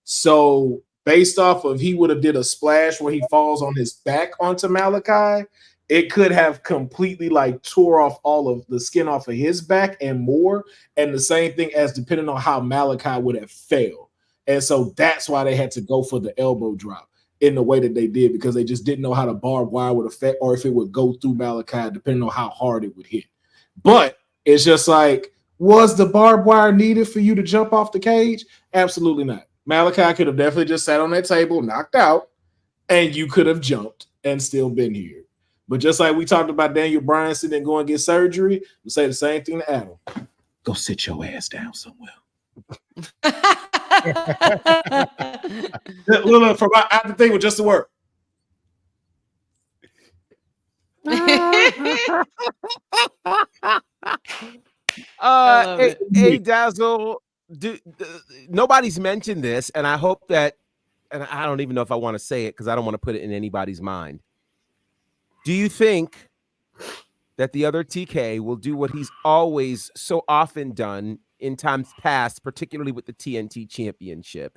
So based off of he would have did a splash where he falls on his back onto Malachi, it could have completely like tore off all of the skin off of his back and more. And the same thing as depending on how Malachi would have failed. And so that's why they had to go for the elbow drop in the way that they did, because they just didn't know how the barbed wire would affect or if it would go through Malachi, depending on how hard it would hit. But it's just like, was the barbed wire needed for you to jump off the cage? Absolutely not. Malachi could have definitely just sat on that table, knocked out, and you could have jumped and still been here. But just like we talked about Daniel Bryan sitting and going to get surgery, we say the same thing to Adam. Go sit your ass down somewhere. Look, from I have to think with just the word. Hey, Dazzle, nobody's mentioned this, and I hope that, and I don't even know if I want to say it because I don't want to put it in anybody's mind. Do you think that the other TK will do what he's always so often done in times past, particularly with the TNT championship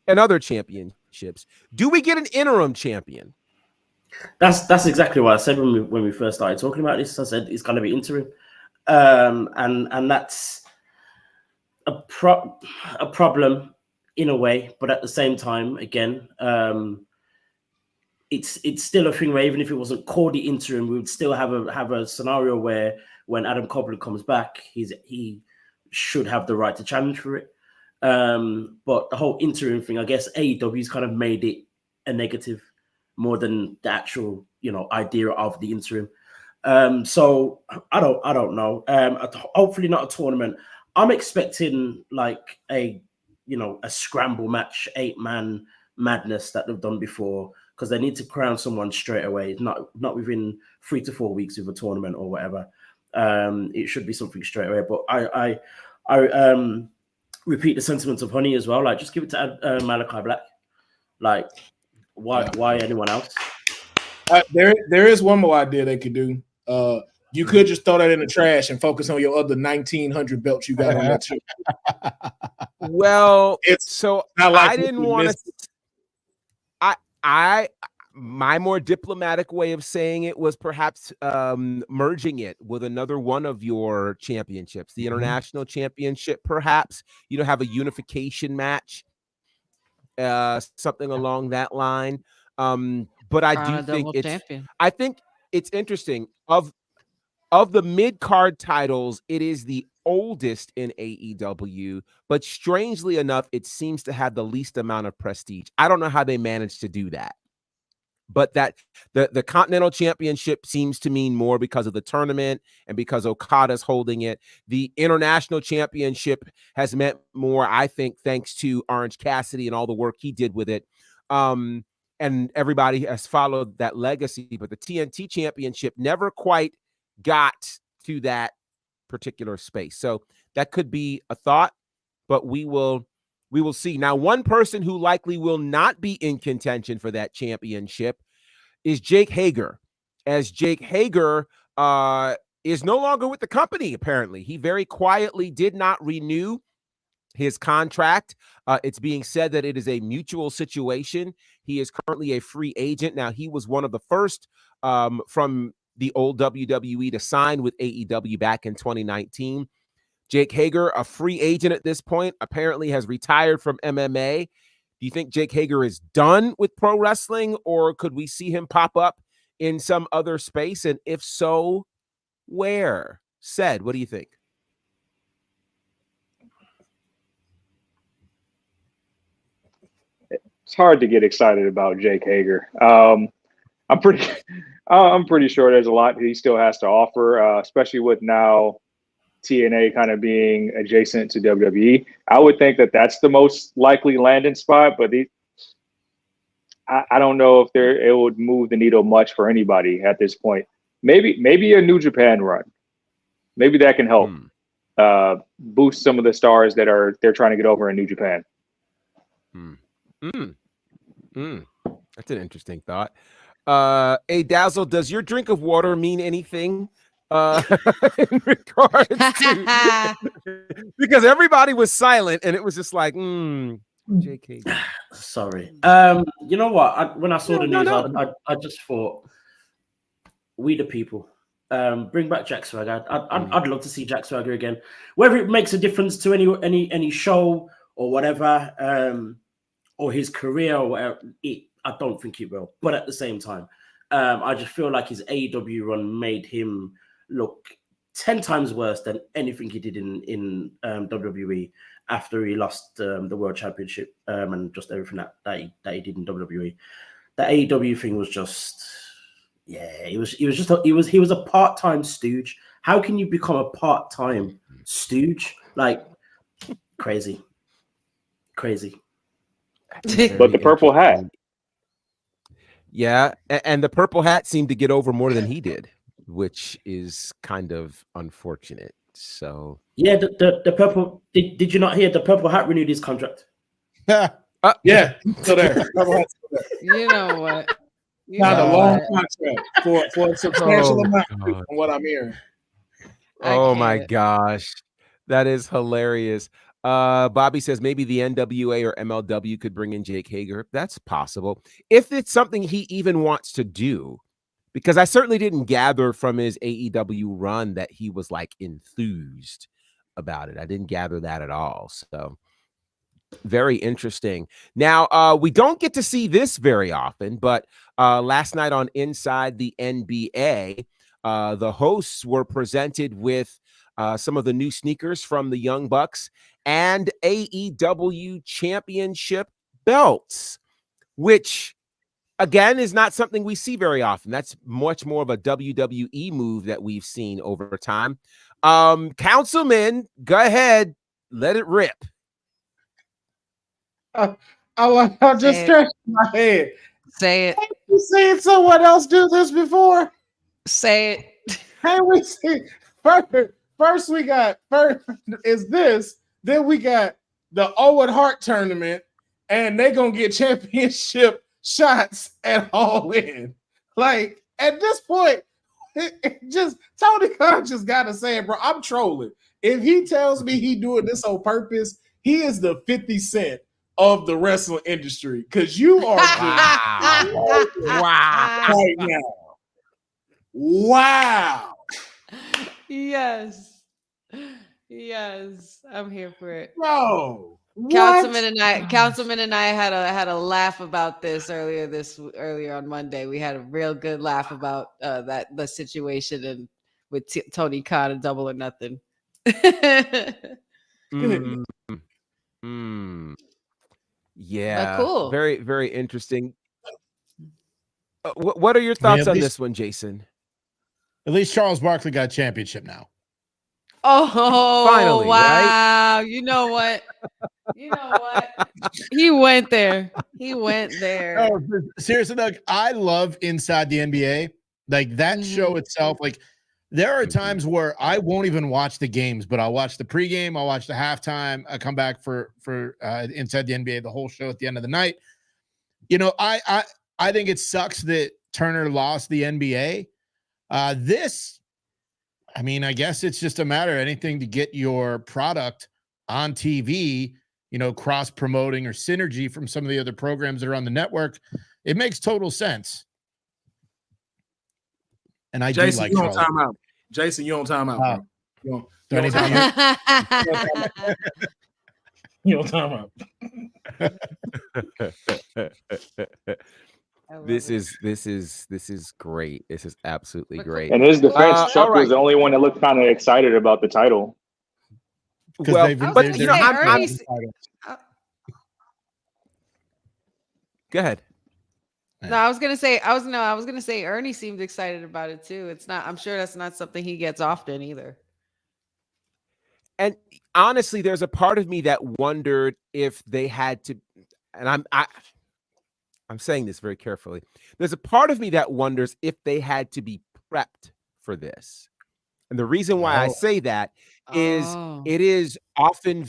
and other championships? Do we get an interim champion? That's exactly what I said when we first started talking about this. I said it's going to be interim, and that's a problem in a way, but at the same time, again, it's still a thing where even if it wasn't called the interim, we would still have a scenario where when Adam Copeland comes back, he should have the right to challenge for it. But the whole interim thing, I guess AEW's kind of made it a negative more than the actual, idea of the interim. So I don't know. Hopefully not a tournament. I'm expecting like a scramble match, 8-man madness that they've done before, because they need to crown someone straight away. Not within 3 to 4 weeks of a tournament or whatever. It should be something straight away. But I repeat the sentiments of Honey as well. Like, just give it to Malachi Black. Like, why anyone else? There is one more idea they could do. You could just throw that in the trash and focus on your other 1,900 belts you got on that too. Well, I didn't want to. My more diplomatic way of saying it was perhaps merging it with another one of your championships, the international championship, perhaps, have a unification match, something along that line. But I think it's interesting. Of the mid-card titles, it is the oldest in AEW, but strangely enough, it seems to have the least amount of prestige. I don't know how they managed to do that, but that the Continental Championship seems to mean more because of the tournament and because Okada's holding it. The International Championship has meant more, I think, thanks to Orange Cassidy and all the work he did with it. And everybody has followed that legacy, but the TNT Championship never quite got to that particular space. So that could be a thought, but we will see. Now, one person who likely will not be in contention for that championship is Jake Hager, as Jake Hager is no longer with the company. Apparently, he very quietly did not renew his contract. It's being said that it is a mutual situation. He is currently a free agent. Now, he was one of the first from the old WWE to sign with AEW back in 2019. Jake Hager, a free agent at this point, apparently has retired from MMA. Do you think Jake Hager is done with pro wrestling, or could we see him pop up in some other space? And if so, where? Said, what do you think? It's hard to get excited about Jake Hager. I'm pretty sure there's a lot he still has to offer, especially with now TNA kind of being adjacent to WWE. I would think that that's the most likely landing spot, but I don't know if it would move the needle much for anybody at this point. Maybe a New Japan run. Maybe that can help boost some of the stars that they're trying to get over in New Japan. That's an interesting thought. Hey, Dazzle, does your drink of water mean anything in regards to because everybody was silent and it was just like, JK. Sorry. You know what? When I saw the news, I just thought, we the people. Bring back Jack Swagger. I'd love to see Jack Swagger again. Whether it makes a difference to any show or whatever, or his career or whatever, I don't think it will. But at the same time, I just feel like his AEW run made him look 10 times worse than anything he did in WWE after he lost the World Championship and just everything that he did in WWE. The AEW thing was just, he was a part-time stooge. How can you become a part-time stooge? Like, crazy. But the purple hat. Yeah, and the purple hat seemed to get over more than he did, which is kind of unfortunate. So yeah, the purple. Did you not hear the purple hat renewed his contract? Yeah, still there. You know what? Not a long contract for a substantial amount from what I'm hearing. Oh my gosh, that is hilarious. Bobby says maybe the NWA or MLW could bring in Jake Hager. That's possible if it's something he even wants to do, because I certainly didn't gather from his AEW run that he was like enthused about it. I didn't gather that at all. So very interesting. Now, we don't get to see this very often, but last night on Inside the NBA, the hosts were presented with some of the new sneakers from the Young Bucks and AEW championship belts, which again is not something we see very often. That's much more of a WWE move that we've seen over time. Councilman, go ahead, let it rip. I'll just scratch my head. Say it. Have you seen someone else do this before? Say it. Hey, we see first we got is this. Then we got the Owen Hart tournament, and they're gonna get championship shots at All In. Like at this point, it just Tony Khan just gotta say it, bro. I'm trolling. If he tells me he doing this on purpose, he is the 50 Cent of the wrestling industry, because you are just wow right now. Wow. Yes, I'm here for it. Bro, Councilman and I had a laugh about this earlier on Monday. We had a real good laugh about the situation and with Tony Khan and Double or Nothing. Yeah, cool. Very, very interesting. What are your thoughts on this one, Jason? At least Charles Barkley got a championship now. Oh, finally! Wow! Right? You know what? He went there. No, seriously, Doug, I love Inside the NBA. Like that show itself. Like there are times where I won't even watch the games, but I'll watch the pregame, I'll watch the halftime. I come back for Inside the NBA, the whole show at the end of the night. You know, I think it sucks that Turner lost the NBA. I mean, I guess it's just a matter of anything to get your product on TV, you know, cross promoting or synergy from some of the other programs that are on the network. It makes total sense. And I Jason, do like you on Charles. timeout. Jason, you on timeout. Bro. Do I need You on timeout. This is great. This is absolutely great. And his defense, Chuck right. was the only one that looked kind of excited about the title. Well, but you know, go ahead. No, I was gonna say Ernie seemed excited about it too. It's not. I'm sure that's not something he gets often either. And honestly, there's a part of me that wondered if they had to, and I'm saying this very carefully. There's a part of me that wonders if they had to be prepped for this. And the reason why I say that is it is often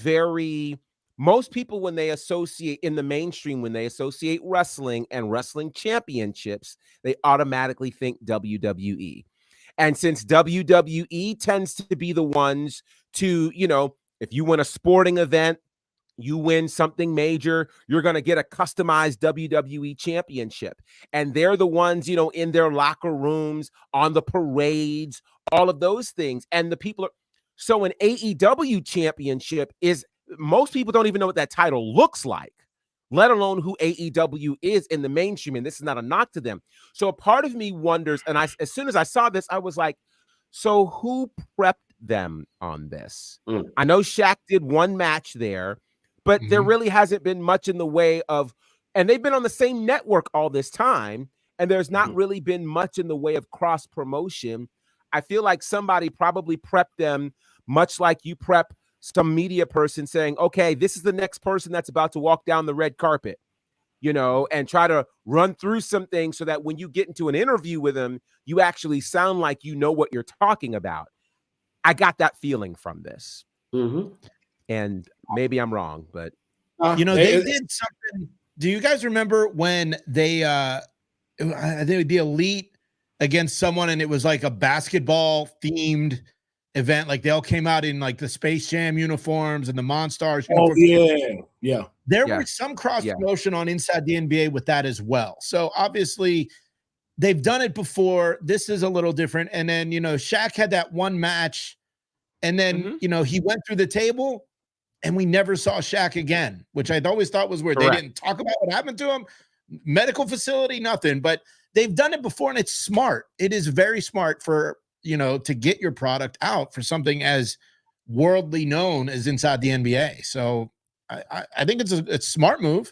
most people, when they associate in the mainstream, when they associate wrestling and wrestling championships, they automatically think WWE. And since WWE tends to be the ones to, you know, if you win a sporting event, You win something major, you're going to get a customized WWE championship. And they're the ones, in their locker rooms, on the parades, all of those things. And the people are, so an AEW championship most people don't even know what that title looks like, let alone who AEW is in the mainstream. And this is not a knock to them. So a part of me wonders, and as soon as I saw this, I was like, so who prepped them on this? I know Shaq did one match there, but there really hasn't been much in the way of, and they've been on the same network all this time, and there's not really been much in the way of cross promotion. I feel like somebody probably prepped them much like you prep some media person saying, okay, this is the next person that's about to walk down the red carpet, and try to run through some things so that when you get into an interview with them, you actually sound like you know what you're talking about. I got that feeling from this. And maybe I'm wrong, but they did something. Do you guys remember when they I think the Elite against someone, and it was like a basketball themed event? Like they all came out in like the Space Jam uniforms and the Monstars uniforms. Yeah. There was some cross promotion on Inside the NBA with that as well. So obviously they've done it before. This is a little different. And then, Shaq had that one match, and then, he went through the table and we never saw Shaq again, which I'd always thought was weird. Correct. They didn't talk about what happened to him, medical facility, nothing, but they've done it before, and it's smart. It is very smart for, to get your product out for something as worldly known as Inside the NBA. So I think it's a smart move.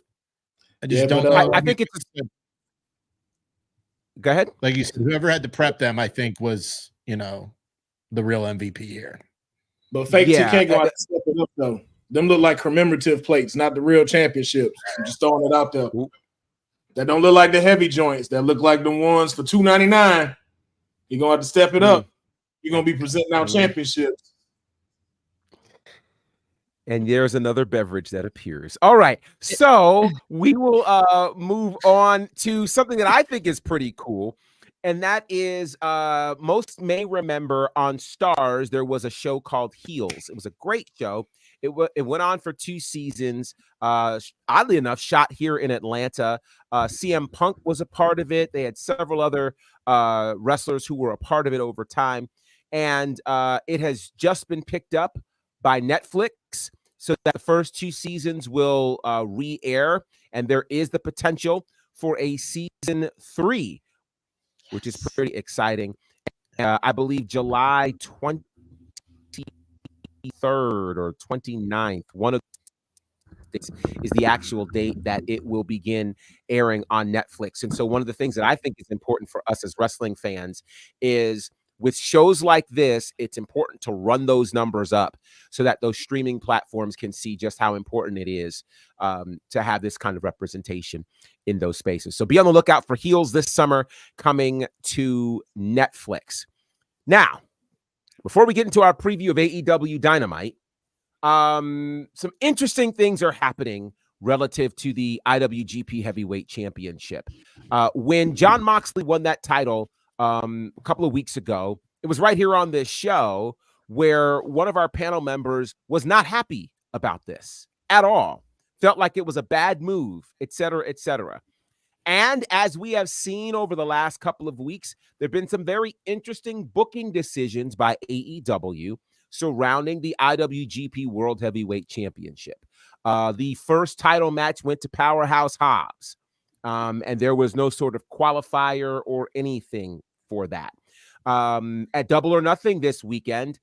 I just don't know. I think it's go ahead. Like you said, whoever had to prep them, I think was, the real MVP here. But fake TK go out to step it up though. Them look like commemorative plates, not the real championships. I'm just throwing it out there. That don't look like the heavy joints. That look like the ones for $2.99. You're gonna have to step it up. You're gonna be presenting out championships. And there's another beverage that appears. All right, so we will move on to something that I think is pretty cool, and that is most may remember on Stars there was a show called Heels. It was a great show. It went on for 2 seasons. Oddly enough, shot here in Atlanta. CM Punk was a part of it. They had several other wrestlers who were a part of it over time, and it has just been picked up by Netflix, so that the first 2 seasons will re-air, and there is the potential for a season 3, which is pretty exciting. I believe July 23rd or 29th, one of is the actual date that it will begin airing on Netflix. And so one of the things that I think is important for us as wrestling fans is, with shows like this, it's important to run those numbers up so that those streaming platforms can see just how important it is to have this kind of representation in those spaces. So be on the lookout for Heels this summer, coming to Netflix. Now, before we get into our preview of AEW Dynamite, some interesting things are happening relative to the IWGP Heavyweight Championship. When Jon Moxley won that title a couple of weeks ago, it was right here on this show where one of our panel members was not happy about this at all, felt like it was a bad move, et cetera, et cetera. And as we have seen over the last couple of weeks, there have been some very interesting booking decisions by AEW surrounding the IWGP World Heavyweight Championship. The first title match went to Powerhouse Hobbs. And there was no sort of qualifier or anything for that. At Double or Nothing this weekend,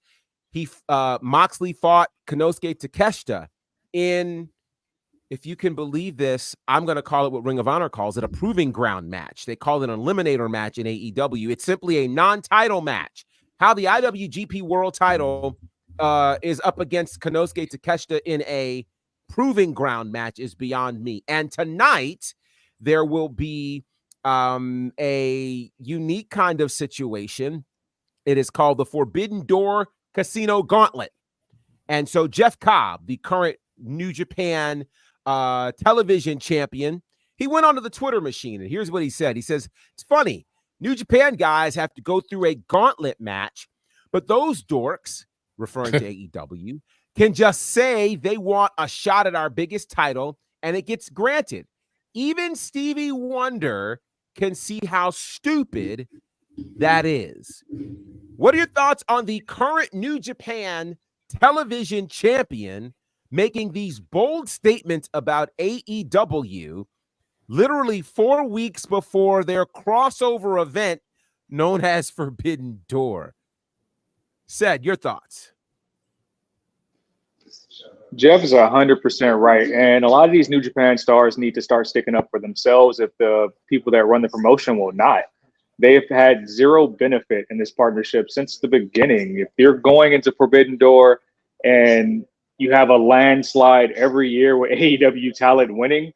Moxley fought Konosuke Takeshita in, if you can believe this, I'm going to call it what Ring of Honor calls it, a proving ground match. They call it an eliminator match in AEW. It's simply a non-title match. How the IWGP World title is up against Konosuke Takeshita in a proving ground match is beyond me. And tonight, there will be a unique kind of situation. It is called the Forbidden Door Casino Gauntlet. And so Jeff Cobb, the current New Japan television champion, he went onto the Twitter machine, and here's what he said. He says, it's funny, New Japan guys have to go through a gauntlet match, but those dorks, referring to AEW, can just say they want a shot at our biggest title and it gets granted. Even Stevie Wonder can see how stupid that is. What are your thoughts on the current New Japan television champion making these bold statements about AEW literally 4 weeks before their crossover event known as Forbidden Door? Said, your thoughts? Jeff is 100% right. And a lot of these New Japan stars need to start sticking up for themselves if the people that run the promotion will not. They've had zero benefit in this partnership since the beginning. If you're going into Forbidden Door and you have a landslide every year with AEW talent winning,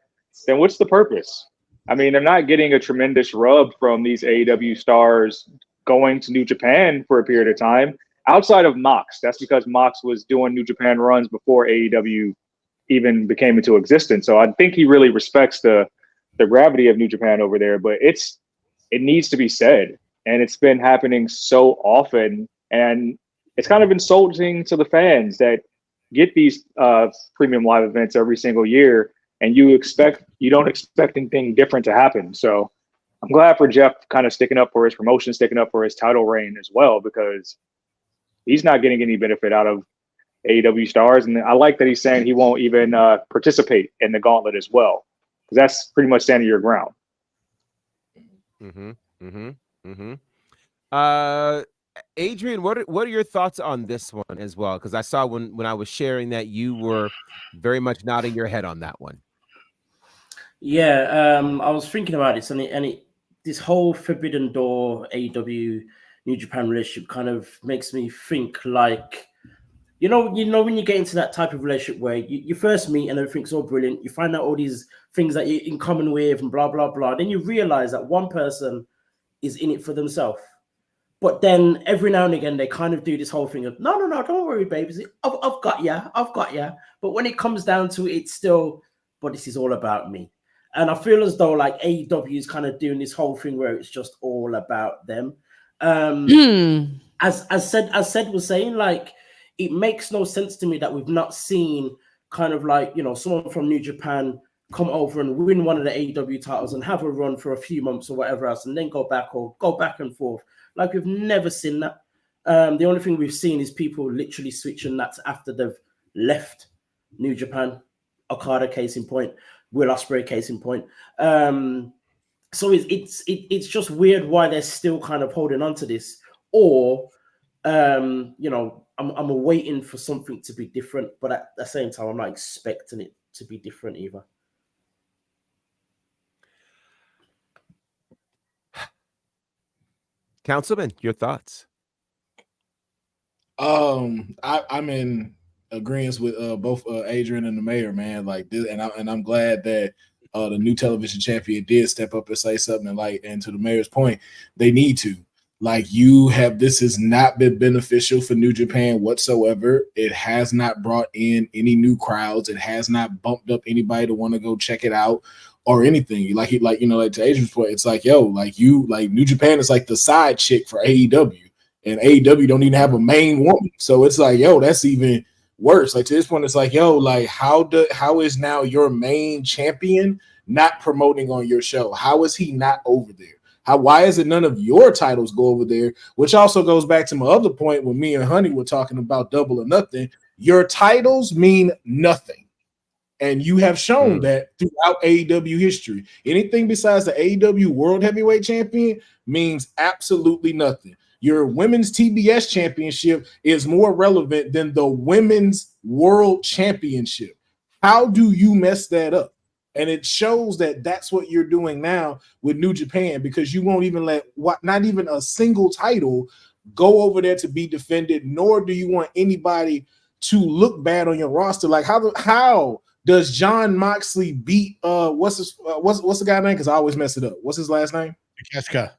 then what's the purpose? I mean, they're not getting a tremendous rub from these AEW stars going to New Japan for a period of time. Outside of Mox, that's because Mox was doing New Japan runs before AEW even became into existence. So I think he really respects the gravity of New Japan over there, but it needs to be said. And it's been happening so often. And it's kind of insulting to the fans that get these premium live events every single year, and you don't expect anything different to happen. So I'm glad for Jeff kind of sticking up for his promotion, sticking up for his title reign as well, because he's not getting any benefit out of AEW stars. And I like that he's saying he won't even participate in the gauntlet as well, because that's pretty much standing your ground. Adrian, what are your thoughts on this one as well? Because I saw when I was sharing that you were very much nodding your head on that one. Yeah, I was thinking about this, and this whole Forbidden Door AEW New Japan relationship kind of makes me think like, you know, when you get into that type of relationship where you first meet and everything's all brilliant, you find out all these things that you're in common with and blah, blah, blah. Then you realize that one person is in it for themselves. But then every now and again, they kind of do this whole thing of, no, don't worry, baby. I've got ya. But when it comes down to it, it's still, but this is all about me. And I feel as though like AEW is kind of doing this whole thing where it's just all about them. As said was saying, like, it makes no sense to me that we've not seen kind of like, you know, someone from New Japan come over and win one of the AEW titles and have a run for a few months or whatever else, and then go back and forth. Like, we've never seen that. The only thing we've seen is people literally switching that after they've left New Japan. Okada, case in point. Will Ospreay, case in point. So it's just weird why they're still kind of holding on to this. Or, you know, I'm waiting for something to be different, but at the same time, I'm not expecting it to be different either. Councilman, your thoughts? I'm in agreement with both Adrian and the mayor, man. Like this, and I'm glad that the new television champion did step up and say something. And to the mayor's point, they need to. Like, this has not been beneficial for New Japan whatsoever. It has not brought in any new crowds. It has not bumped up anybody to want to go check it out or anything. Like to Adrian's point, it's like, New Japan is like the side chick for AEW, and AEW don't even have a main woman. So it's like, that's even worse. Like, to this point, it's like, how is now your main champion not promoting on your show? How is he not over there? Why is it none of your titles go over there? Which also goes back to my other point when me and Honey were talking about Double or Nothing. Your titles mean nothing. And you have shown that throughout AEW history. Anything besides the AEW World Heavyweight Champion means absolutely nothing. Your Women's TBS Championship is more relevant than the Women's World Championship. How do you mess that up? And it shows that that's what you're doing now with New Japan, because you won't even let not even a single title go over there to be defended, nor do you want anybody to look bad on your roster. Like, how does John Moxley beat what's the guy name? Because I always mess it up. What's his last name? Takeshita.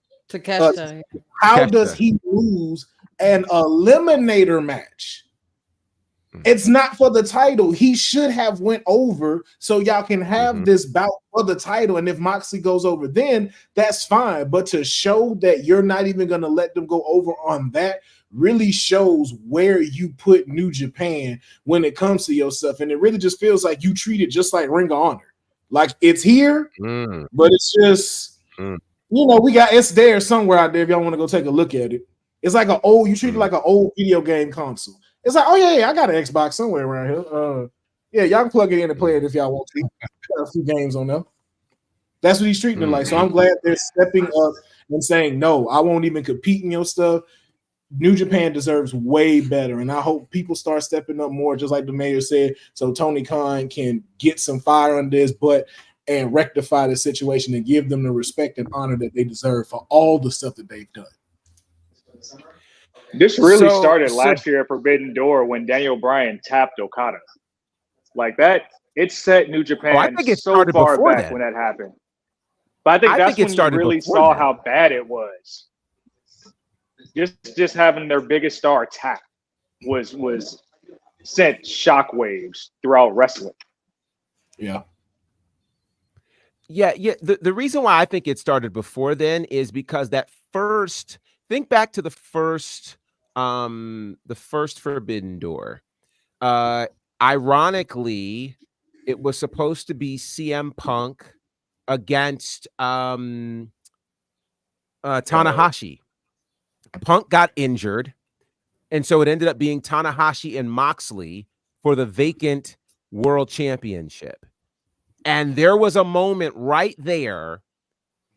How does he lose an eliminator match? It's not for the title. He should have went over so y'all can have this bout for the title. And if Moxley goes over, then that's fine. But to show that you're not even going to let them go over on that really shows where you put New Japan when it comes to your stuff. And it really just feels like you treat it just like Ring of Honor. Like it's here, but it's just, it's there somewhere out there if y'all want to go take a look at it. It's like you treat it like an old video game console. It's like, oh yeah, I got an Xbox somewhere around here. Yeah, y'all can plug it in and play it if y'all want to. Got a few games on there. That's what he's treating it like. So I'm glad they're stepping up and saying, no, I won't even compete in your stuff. New Japan deserves way better. And I hope people start stepping up more, just like the mayor said, so Tony Khan can get some fire on this, and rectify the situation and give them the respect and honor that they deserve for all the stuff that they've done. This really started last year at Forbidden Door when Daniel Bryan tapped Okada. Like that, it set New Japan I think it so far back then. when that happened. But I think that's when you really saw how bad it was. Just having their biggest star attack was sent shockwaves throughout wrestling. Yeah. The reason why I think it started before then is because think back to the first Forbidden Door. Ironically, it was supposed to be CM Punk against Tanahashi. Punk got injured, and so it ended up being Tanahashi and Moxley for the vacant World Championship. And there was a moment right there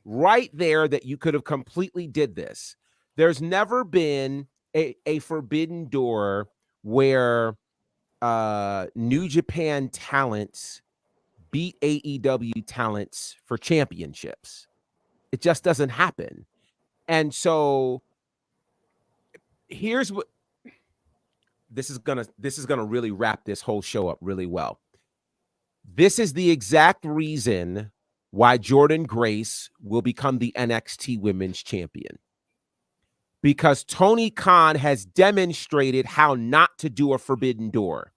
that you could have completely did this. There's never been a Forbidden Door where New Japan talents beat AEW talents for championships. It just doesn't happen. And so here's what this is gonna really wrap this whole show up really well. This is the exact reason why Jordynne Grace will become the NXT Women's Champion. Because Tony Khan has demonstrated how not to do a Forbidden Door.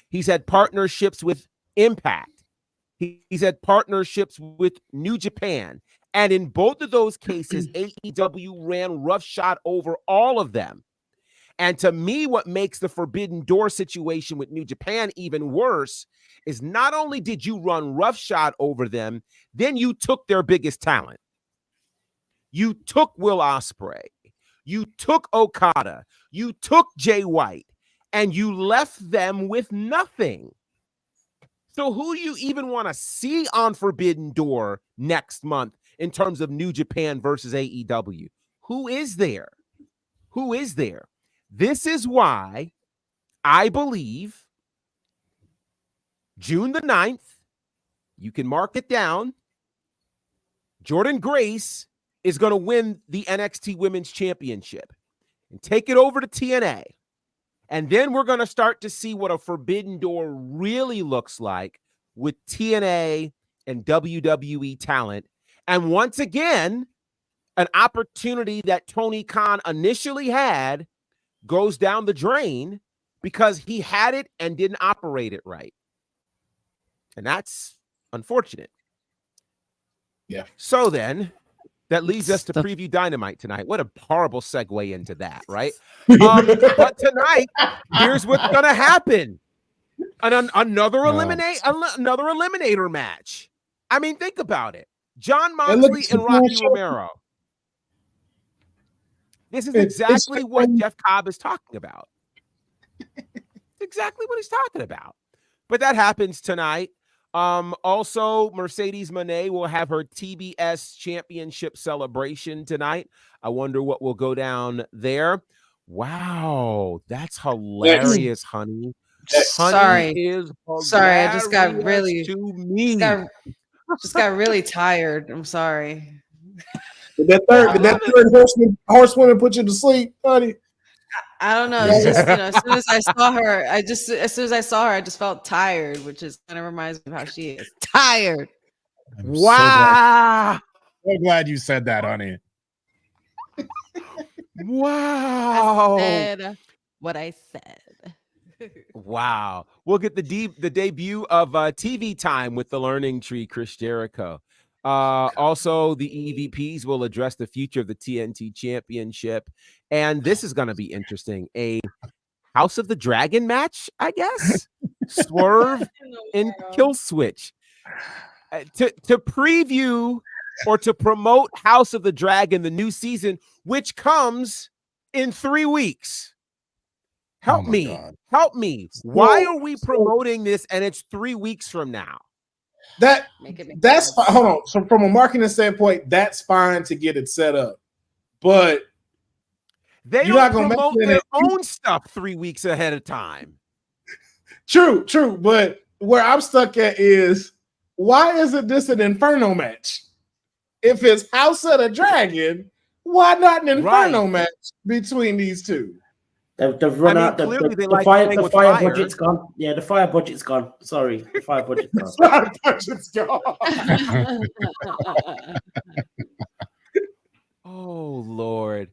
He's had partnerships with Impact. He's had partnerships with New Japan. And in both of those cases, AEW ran roughshod over all of them. And to me, what makes the Forbidden Door situation with New Japan even worse is not only did you run roughshod over them, then you took their biggest talent. You took Will Ospreay. You took Okada. You took Jay White. And you left them with nothing. So who do you even want to see on Forbidden Door next month in terms of New Japan versus AEW? Who is there? Who is there? This is why I believe June the 9th, you can mark it down, Jordynne Grace is going to win the NXT Women's Championship and take it over to TNA. And then we're going to start to see what a Forbidden Door really looks like with TNA and WWE talent. And once again, an opportunity that Tony Khan initially had goes down the drain because he had it and didn't operate it right. And that's unfortunate. Yeah. So then that leads us to preview Dynamite tonight. What a horrible segue into that, right? But tonight, here's what's going to happen. Another eliminator match. I mean, think about it. John Moxley and Rocky Romero. This is exactly what Jeff Cobb is talking about. It's exactly what he's talking about. But that happens tonight. Also, Mercedes Moné will have her TBS championship celebration tonight. I wonder what will go down there. Wow, that's hilarious, honey. Sorry, I just got really tired. I'm sorry. Did that third horsewoman put you to sleep, honey? I don't know. It's just, as soon as I saw her, I just felt tired, which is kind of reminds me of how she is. Tired. Wow. So glad you said that, honey. Wow. I said what I said. Wow. We'll get the debut of TV Time with the Learning Tree, Chris Jericho. Also, the EVPs will address the future of the TNT Championship. And this is going to be interesting. A House of the Dragon match, I guess. Swerve and Kill Switch. To preview or to promote House of the Dragon, the new season, which comes in 3 weeks. Help me. Help me. Why are we promoting this and it's 3 weeks from now? That's hold on. So from a marketing standpoint, that's fine to get it set up, but they don't promote their own stuff 3 weeks ahead of time. True. But where I'm stuck at is, why isn't this an Inferno match? If it's House of the Dragon, why not an Inferno match between these two? They've run out. The fire budget's gone. Yeah, the fire budget's gone. Sorry, the fire budget's gone. Fire budget's gone. Oh, Lord.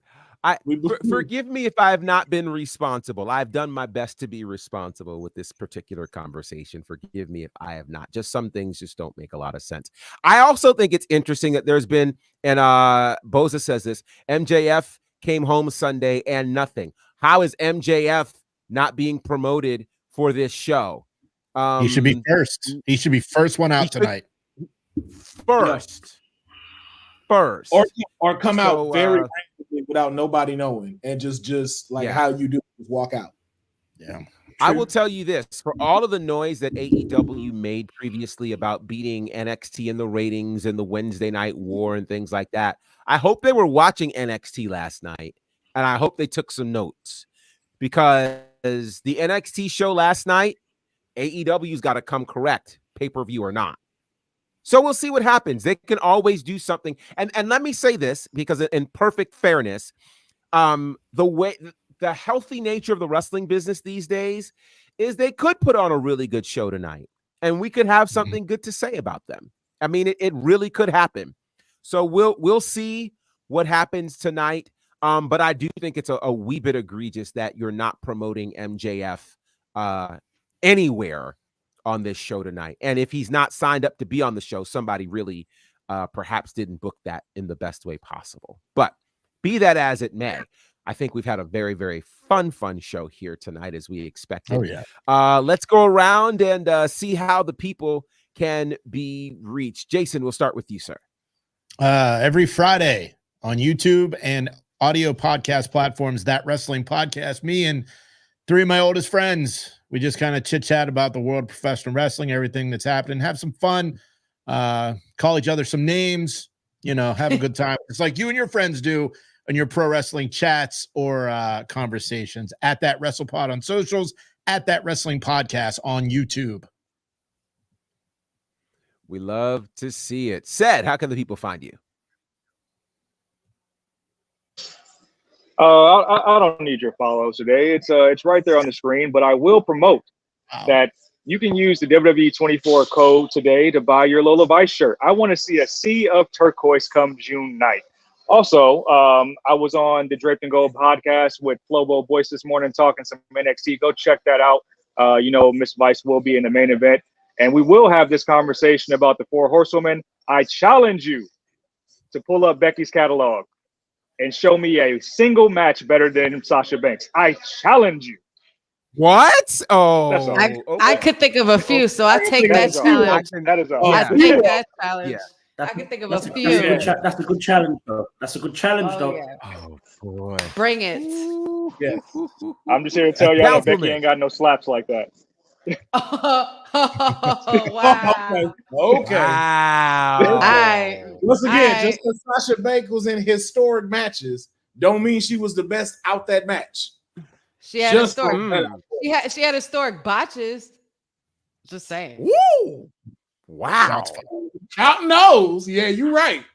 Forgive me if I have not been responsible. I've done my best to be responsible with this particular conversation. Forgive me if I have not. Just some things just don't make a lot of sense. I also think it's interesting that there's been, and Boza says this, MJF came home Sunday and nothing. How is MJF not being promoted for this show? He should be first. He should be first one out tonight. First. Or come out very randomly without nobody knowing, and just like how you do, just walk out. Yeah. I will tell you this, for all of the noise that AEW made previously about beating NXT in the ratings and the Wednesday night war and things like that, I hope they were watching NXT last night. And I hope they took some notes, because the NXT show last night, AEW's got to come correct, pay-per-view or not. So we'll see what happens. They can always do something. And let me say this, because in perfect fairness, the healthy nature of the wrestling business these days is they could put on a really good show tonight, and we could have something good to say about them. I mean, it really could happen. So we'll see what happens tonight. But I do think it's a wee bit egregious that you're not promoting MJF anywhere on this show tonight. And if he's not signed up to be on the show, somebody really perhaps didn't book that in the best way possible. But be that as it may, I think we've had a very, very fun show here tonight, as we expected. Oh, yeah. Let's go around and see how the people can be reached. Jason, we'll start with you, sir. Every Friday on YouTube and audio podcast platforms, That Wrestling Podcast. Me and 3 of my oldest friends, we just kind of chit chat about the world of professional wrestling, everything that's happening, have some fun, call each other some names, have a good time. It's like you and your friends do in your pro wrestling chats or conversations. At That WrestlePod on socials, at That Wrestling Podcast on YouTube. We love to see it. Said, how can the people find you? I don't need your follows today. It's right there on the screen, but I will promote that you can use the WWE 24 code today to buy your Lola Vice shirt. I want to see a sea of turquoise come June 9th. Also, I was on the Draped and Gold podcast with Flobo Boyce this morning talking some NXT. Go check that out. Miss Vice will be in the main event, and we will have this conversation about the 4 Horsewomen. I challenge you to pull up Becky's catalog and show me a single match better than Sasha Banks. I challenge you. What? Oh, I could think of a few, so I take that challenge. That is all. I take that challenge. Yeah. I can think of a few. That's a good challenge, though. That's a good challenge, though. Yeah. Oh, boy. Bring it. Yes. I'm just here to tell y'all that Becky ain't got no slaps like that. Wow. Okay. Wow. Once again, just because Sasha Banks was in historic matches, don't mean she was the best out that match. She had she had historic botches. Just saying. Woo! Wow. Counting those. Yeah, you're right.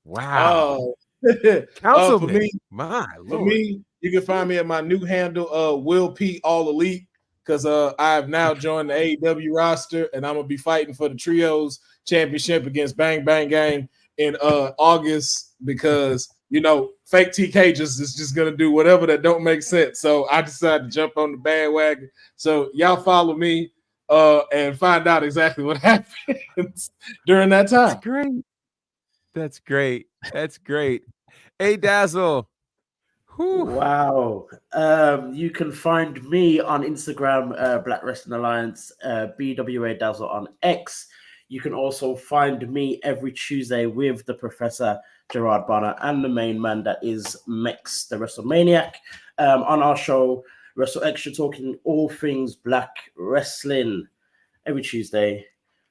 Wow. For me, my Lord. For me, you can find me at my new handle, Will P All Elite, because I have now joined the AEW roster, and I'm gonna be fighting for the Trios Championship against Bang Bang Gang in August, because fake TK is just gonna do whatever that don't make sense. So I decided to jump on the bandwagon. So y'all follow me and find out exactly what happens during that time. That's great. That's great. That's great. Hey, Dazzle. Whew. Wow. You can find me on Instagram, Black Wrestling Alliance, BWA Dazzle on X. You can also find me every Tuesday with the Professor Gerard Bonner and the main man that is Mex, the WrestleManiac, on our show, Wrestle Extra, talking all things Black wrestling every Tuesday,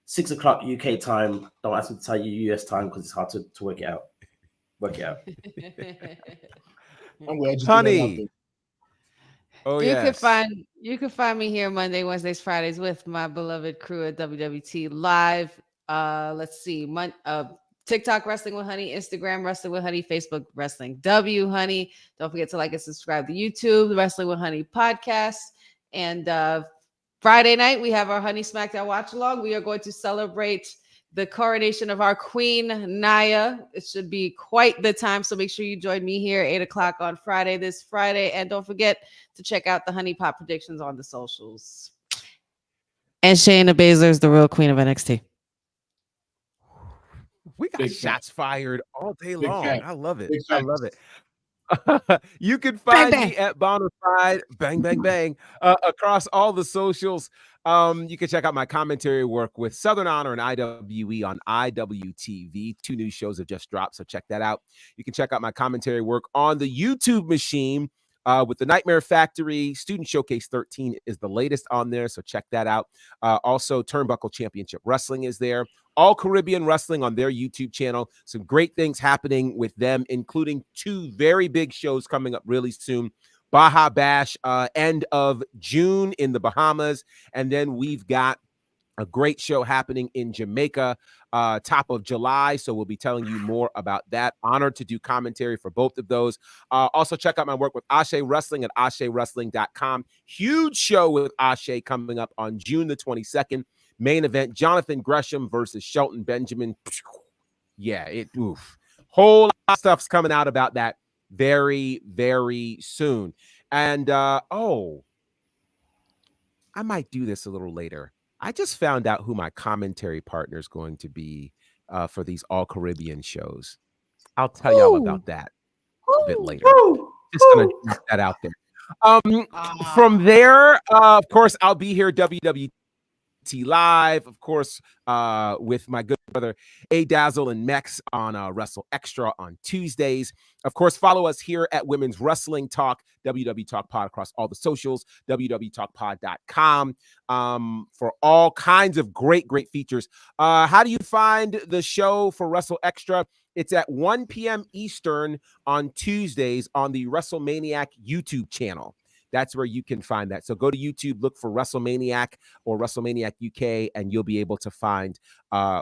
6 o'clock UK time. Don't ask me to tell you US time because it's hard to work it out. Work it out. I'm glad you Honey. Oh, you yes. can find me here Monday, Wednesdays, Fridays with my beloved crew at WWT Live. Let's see, TikTok Wrestling with Honey, Instagram Wrestling with Honey, Facebook Wrestling W Honey. Don't forget to like and subscribe to YouTube, the Wrestling with Honey podcast. And Friday night we have our Honey SmackDown watch along. We are going to celebrate the coronation of our queen, Naya. It should be quite the time. So make sure you join me here 8 o'clock on Friday, this Friday. And don't forget to check out the Honey Pot predictions on the socials. And Shayna Baszler is the real queen of NXT. We got shots fired all day long. fact. I love it. Big I facts. love it. You can find bang. me at Bonafide, bang, bang, bang, across all the socials. You can check out my commentary work with Southern Honor and IWE on IWTV. 2 new shows have just dropped, so check that out. You can check out my commentary work on the YouTube machine with the Nightmare Factory. Student Showcase 13 is the latest on there, so check that out. Also, Turnbuckle Championship Wrestling is there. All Caribbean Wrestling on their YouTube channel. Some great things happening with them, including 2 very big shows coming up really soon. Baja Bash, end of June in the Bahamas. And then we've got a great show happening in Jamaica, top of July. So we'll be telling you more about that. Honored to do commentary for both of those. Also check out my work with Ashe Wrestling at AsheWrestling.com. Huge show with Ashe coming up on June the 22nd. Main event, Jonathan Gresham versus Shelton Benjamin. Yeah, whole lot of stuff's coming out about that very, very soon. And I might do this a little later. I just found out who my commentary partner is going to be for these All Caribbean shows. I'll tell y'all about that a bit later. Just gonna get that out there. From there, of course, I'll be here WWT Live, of course, with my good brother A Dazzle and Mex on Wrestle Extra on Tuesdays. Of course, follow us here at Women's Wrestling Talk, WWTalkPod across all the socials, wwtalkpod.com for all kinds of great features. How do you find the show for Wrestle Extra? It's at 1 p.m. Eastern on Tuesdays on the WrestleManiac YouTube channel. That's where you can find that. So go to YouTube, look for WrestleManiac or WrestleManiac UK, and you'll be able to find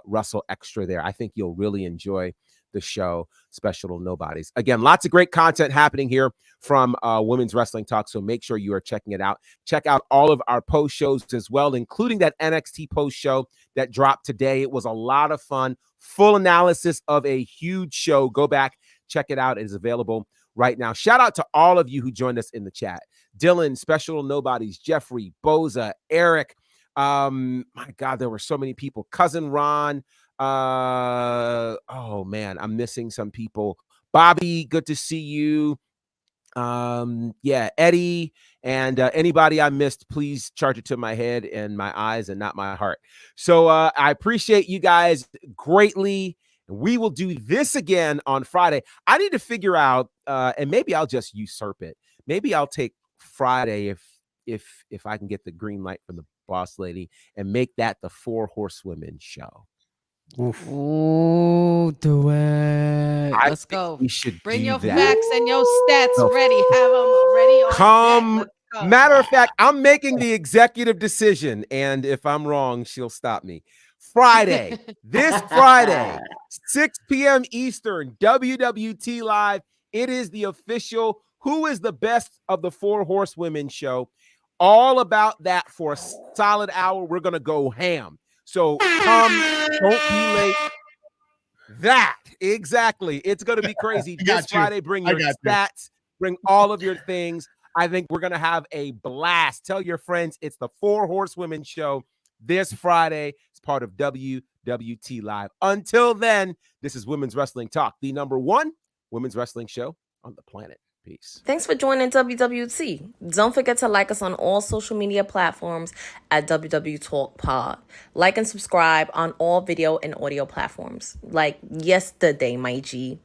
Wrestle Extra there. I think you'll really enjoy the show, Special to Nobodies. Again, lots of great content happening here from Women's Wrestling Talk, so make sure you are checking it out. Check out all of our post shows as well, including that NXT post show that dropped today. It was a lot of fun. Full analysis of a huge show. Go back, check it out. It is available right now. Shout out to all of you who joined us in the chat. Dylan, Special to Nobodies, Jeffrey, Boza, Eric. My God, there were so many people. Cousin Ron. Oh man, I'm missing some people. Bobby, good to see you. Yeah, Eddie, and anybody I missed, please charge it to my head and my eyes and not my heart. So I appreciate you guys greatly. We will do this again on Friday. I need to figure out, and maybe I'll just usurp it. Maybe I'll take Friday if I can get the green light from the boss lady and make that the 4 Horsewomen show. Oh, do it. Let's go. We should bring your that. facts and your stats ready. Have them ready on deck. Let's go. Matter of fact, I'm making the executive decision, and if I'm wrong, she'll stop me. Friday, this Friday, 6 p.m. Eastern, WWT Live. It is the official Who is the Best of the 4 Horsewomen show. All about that for a solid hour. We're going to go ham. So come, don't be late. That, exactly. It's going to be crazy. This Friday, bring your stats, bring all of your things. I think we're going to have a blast. Tell your friends it's the 4 Horsewomen show this Friday. It's part of WWT Live. Until then, this is Women's Wrestling Talk, the #1 women's wrestling show on the planet. Peace. Thanks for joining WWT. Don't forget to like us on all social media platforms at www.talkpod. Like and subscribe on all video and audio platforms, like yesterday, my G.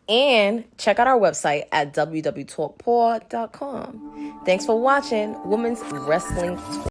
And check out our website at www.talkpod.com. Thanks for watching Women's Wrestling Talk.